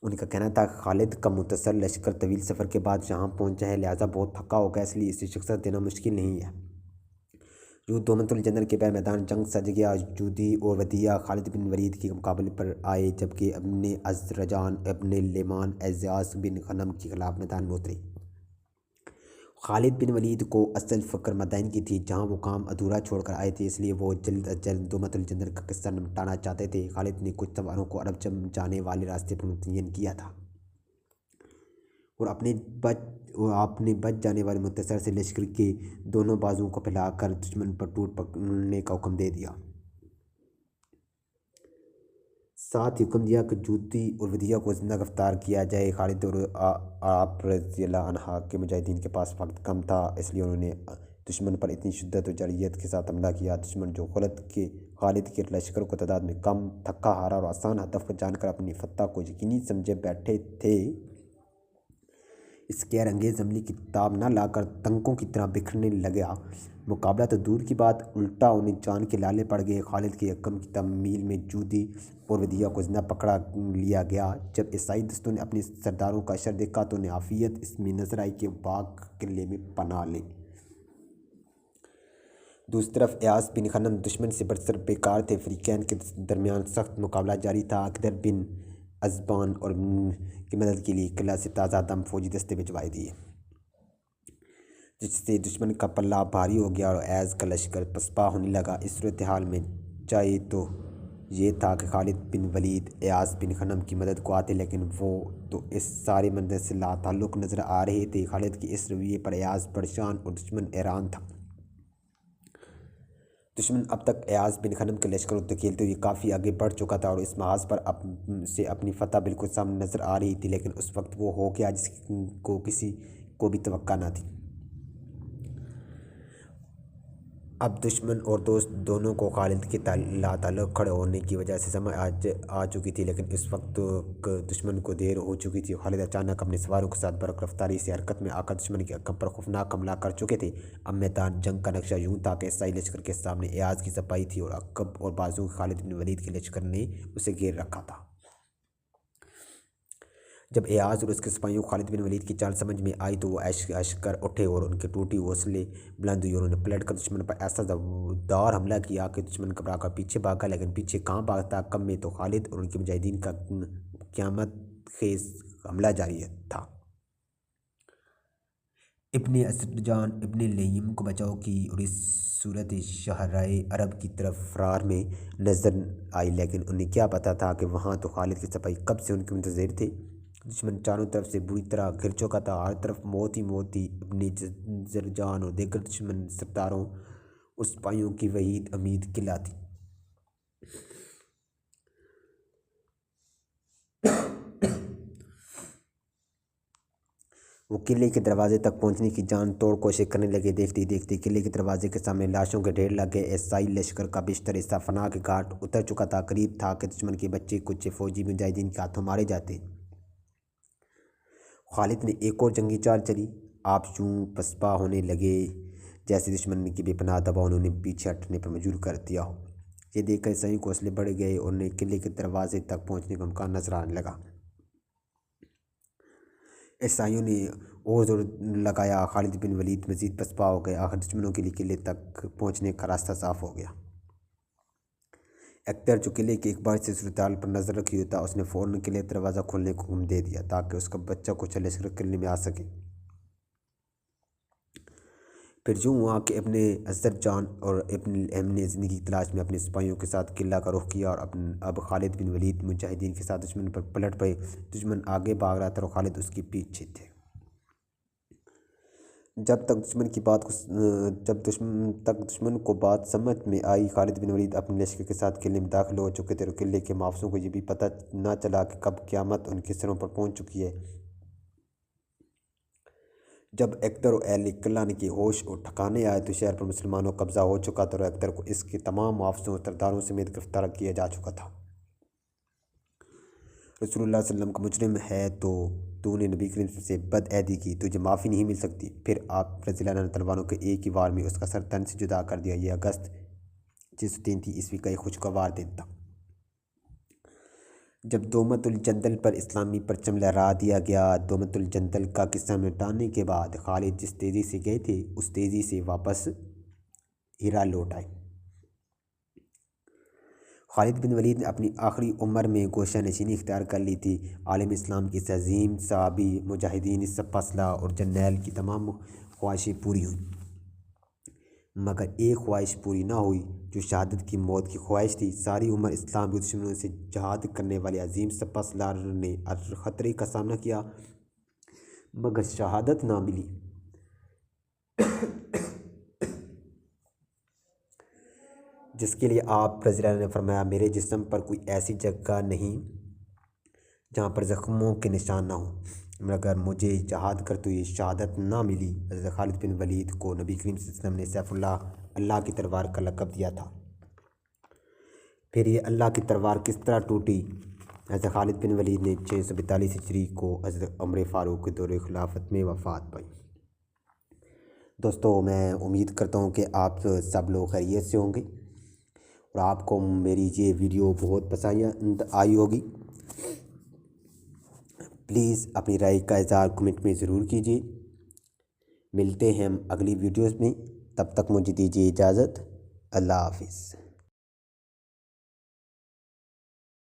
Speaker 1: ان کا کہنا تھا کہ خالد کا مختصر لشکر طویل سفر کے بعد یہاں پہنچا ہے، لہٰذا بہت تھکا ہوگا، اس لیے اسے شکست دینا مشکل نہیں ہے۔ یوں دومت الجندل کے باہر میدان جنگ سج گیا۔ جودی اور ودیعہ خالد بن ولید کے مقابلے پر آئے، جبکہ ابن ازرجان ابن لیمان ایاز بن غنم کے خلاف میدان میں اترے۔ خالد بن ولید کو اصل فکر مدائن کی تھی، جہاں وہ کام ادھورا چھوڑ کر آئے تھے، اس لیے وہ جلد از جلد دومت الجندل کا قصہ نمٹانا چاہتے تھے۔ خالد نے کچھ سواروں کو عرب جانے والے راستے پر متعین کیا تھا اور اپنے بچ جانے والے مختصر سے لشکر کے دونوں بازوؤں کو پھیلا کر دشمن پر ٹوٹ پڑنے کا حکم دے دیا۔ ساتھ ہی حکم دیا کہ جودی اور ودیعہ کو زندہ گرفتار کیا جائے۔ خالد اور آپ رضی اللہ عنہ کے مجاہدین کے پاس وقت کم تھا، اس لیے انہوں نے دشمن پر اتنی شدت و جرئت کے ساتھ حملہ کیا۔ دشمن جو خالد کے لشکر کو تعداد میں کم، تھکا ہارا اور آسان ہدف جان کر اپنی فتح کو یقینی سمجھے بیٹھے تھے، اسکیر انگیز عملی کی تاب نہ لا کر تنکوں کی طرح بکھرنے لگا۔ مقابلہ تو دور کی بات، الٹا انہیں جان کے لالے پڑ گئے۔ خالد کے یکم کی تمیل میں جودی اور ودیعہ کو زندہ پکڑا لیا گیا۔ جب عیسائی دستوں نے اپنے سرداروں کا اشر دیکھا تو انہیں عافیت اس میں نظر آئی کہ باغ قلعے میں پناہ لیں۔ دوسری طرف ایاز بن خنم دشمن سے برسر پیکار تھے۔ فریقین کے درمیان سخت مقابلہ جاری تھا۔ اکدر بن ازبان اور کی مدد کے لیے قلعہ سے تازہ دم فوجی دستے بھجوائے دیے، جس سے دشمن کا پلہ بھاری ہو گیا اور ایاز کا لشکر پسپا ہونے لگا۔ اس صورتحال میں چاہیے تو یہ تھا کہ خالد بن ولید ایاز بن خنم کی مدد کو آتے، لیکن وہ تو اس سارے منظر سے لا تعلق نظر آ رہے تھے۔ خالد کے اس رویے پر ایاز پریشان اور دشمن حیران تھا۔ دشمن اب تک ایاز بن خنم کے لشکر کو دھکیلتے ہوئے کافی آگے بڑھ چکا تھا اور اس محاذ پر سے اپنی فتح بالکل سامنے نظر آ رہی تھی، لیکن اس وقت وہ ہو گیا جس کو کسی کو بھی توقع نہ تھی۔ اب دشمن اور دوست دونوں کو خالد کے لا تعلق کھڑے ہونے کی وجہ سے سمجھ آ چکی تھی، لیکن اس وقت دشمن کو دیر ہو چکی تھی۔ خالد اچانک اپنے سواروں کے ساتھ برق رفتاری سے حرکت میں آ کر دشمن کے حکم پر خوفناک حملہ کر چکے تھے۔ اب میدان جنگ کا نقشہ یوں تھا کہ عیسائی لشکر کے سامنے ایاز کی صفائی تھی اور عقب اور بازو خالد بن ولید کے لشکر نے اسے گھیر رکھا تھا۔ جب ایاز اور اس کے سپاہیوں کو خالد بن ولید کی چال سمجھ میں آئی تو وہ عش کر اٹھے اور ان کے ٹوٹی حوصلے بلند ہوئی اور انہوں نے پلٹ کر دشمن پر ایسا زوردار حملہ کیا کہ دشمن گھبرا کر پیچھے بھاگا، لیکن پیچھے کہاں بھاگتا، کم میں تو خالد اور ان کے مجاہدین کا قیامت خیز حملہ جاری تھا۔ ابن اسدجان ابن لیم کو بچاؤ کی اور اس صورت شہرائے عرب کی طرف فرار میں نظر آئی، لیکن انہیں کیا پتہ تھا کہ وہاں تو خالد کے سپاہی کب سے ان کے منتظر تھے۔ دشمن چاروں طرف سے بری طرح گھر چکا تھا، ہر طرف موت ہی موت تھی۔ ابن زرجان اور دیگر دشمن سرداروں اور سپاہیوں کی وحید امید قلعہ تھی۔ وہ قلعے کے دروازے تک پہنچنے کی جان توڑ کوشش کرنے لگے۔ دیکھتے ہی دیکھتے قلعے کے دروازے کے سامنے لاشوں کے ڈھیر لگ گئے۔ عیسائی لشکر کا بیشتر حصہ فنا کے گھاٹ اتر چکا تھا۔ قریب تھا کہ دشمن کے بچے کچے فوجی مجاہدین کے ہاتھوں مارے جاتے۔ خالد نے ایک اور جنگی چال چلی۔ آپ یوں پسپا ہونے لگے جیسے دشمن کی بے پناہ دباؤ نے انہیں پیچھے ہٹنے پر مجبور کر دیا ہو۔ یہ دیکھ کر عیسائیوں کے حوصلے بڑھ گئے اور انہیں قلعے کے دروازے تک پہنچنے کا امکان نظر آنے لگا۔ عیسائیوں نے اور زور لگایا، خالد بن ولید مزید پسپا ہو گئے۔ آخر دشمنوں کے لیے قلعے تک پہنچنے کا راستہ صاف ہو گیا۔ اکتر جو قلعے کے ایک بار سے صورتحال پر نظر رکھی ہوتا، اس نے فوراً قلعے دروازہ کھولنے کو حکم دے دیا تاکہ اس کا بچہ کچھ لشکر قلعے میں آ سکے۔ پھر یوں ہوا کہ ابن اسدجان اور ابن الہیم نے زندگی کی تلاش میں اپنے سپاہیوں کے ساتھ قلعہ کا رخ کیا اور اب خالد بن ولید مجاہدین کے ساتھ دشمن پر پلٹ پڑے۔ دشمن آگے بھاگ رہا تھا اور خالد اس کے پیچھے تھے۔ جب تک دشمن کو بات سمجھ میں آئی، خالد بن ولید اپنے لشکر کے ساتھ قلعے میں داخل ہو چکے تھے اور قلعے کے محافظوں کو یہ بھی پتہ نہ چلا کہ کب قیامت ان کے سروں پر پہنچ چکی ہے۔ جب اکتر و اہل قلعہ کے ہوش اور ٹھکانے آئے تو شہر پر مسلمانوں کا قبضہ ہو چکا تھا اور اکتر کو اس کے تمام محافظوں اور سرداروں سمیت گرفتار کیا جا چکا تھا۔ رسول اللہ صلی اللہ علیہ وسلم کا مجرم ہے تو نے نبی کریم سے بد عہدی کی، تجھے معافی نہیں مل سکتی۔ پھر آپ رضی اللہ عنہ تلواروں کے ایک ہی وار میں اس کا سر تن سے جدا کر دیا۔ یہ اگست 633 عیسوی کا ایک خوشگوار دن تھا۔ جب دومت الجندل پر اسلامی پرچم لہرا دیا گیا۔ دومت الجندل کا قصہ مٹانے کے بعد خالد جس تیزی سے گئے تھے اس تیزی سے واپس ہیرا لوٹ آئے۔ خالد بن ولید نے اپنی آخری عمر میں گوشہ نشینی اختیار کر لی تھی۔ عالم اسلام کے اس عظیم صحابی، مجاہدین سپہ سالار اور جرنیل کی تمام خواہشیں پوری ہوئیں، مگر ایک خواہش پوری نہ ہوئی جو شہادت کی موت کی خواہش تھی۔ ساری عمر اسلام کے دشمنوں سے جہاد کرنے والے عظیم سپہ سالار نے ہر خطرے کا سامنا کیا مگر شہادت نہ ملی۔ جس کے لیے آپ رضی اللہ عنہ نے فرمایا، میرے جسم پر کوئی ایسی جگہ نہیں جہاں پر زخموں کے نشان نہ ہوں، مگر مجھے جہاد کرتے ہوئے شہادت نہ ملی۔ حضرت خالد بن ولید کو نبی کریم صلی اللہ علیہ وسلم نے سیف اللہ کی تلوار کا لقب دیا تھا۔ پھر یہ اللہ کی تلوار کس طرح ٹوٹی حضرت خالد بن ولید نے 642 ہجری کو حضرت عمر فاروق کے دور خلافت میں وفات پائی۔ دوستو میں امید کرتا ہوں کہ آپ سب لوگ خیریت سے ہوں گے اور آپ کو میری یہ ویڈیو بہت پسند آئی ہوگی۔ پلیز اپنی رائے کا اظہار کمنٹ میں ضرور کیجیے۔ ملتے ہیں ہم اگلی ویڈیوز میں، تب تک مجھے دیجیے اجازت۔ اللہ حافظ۔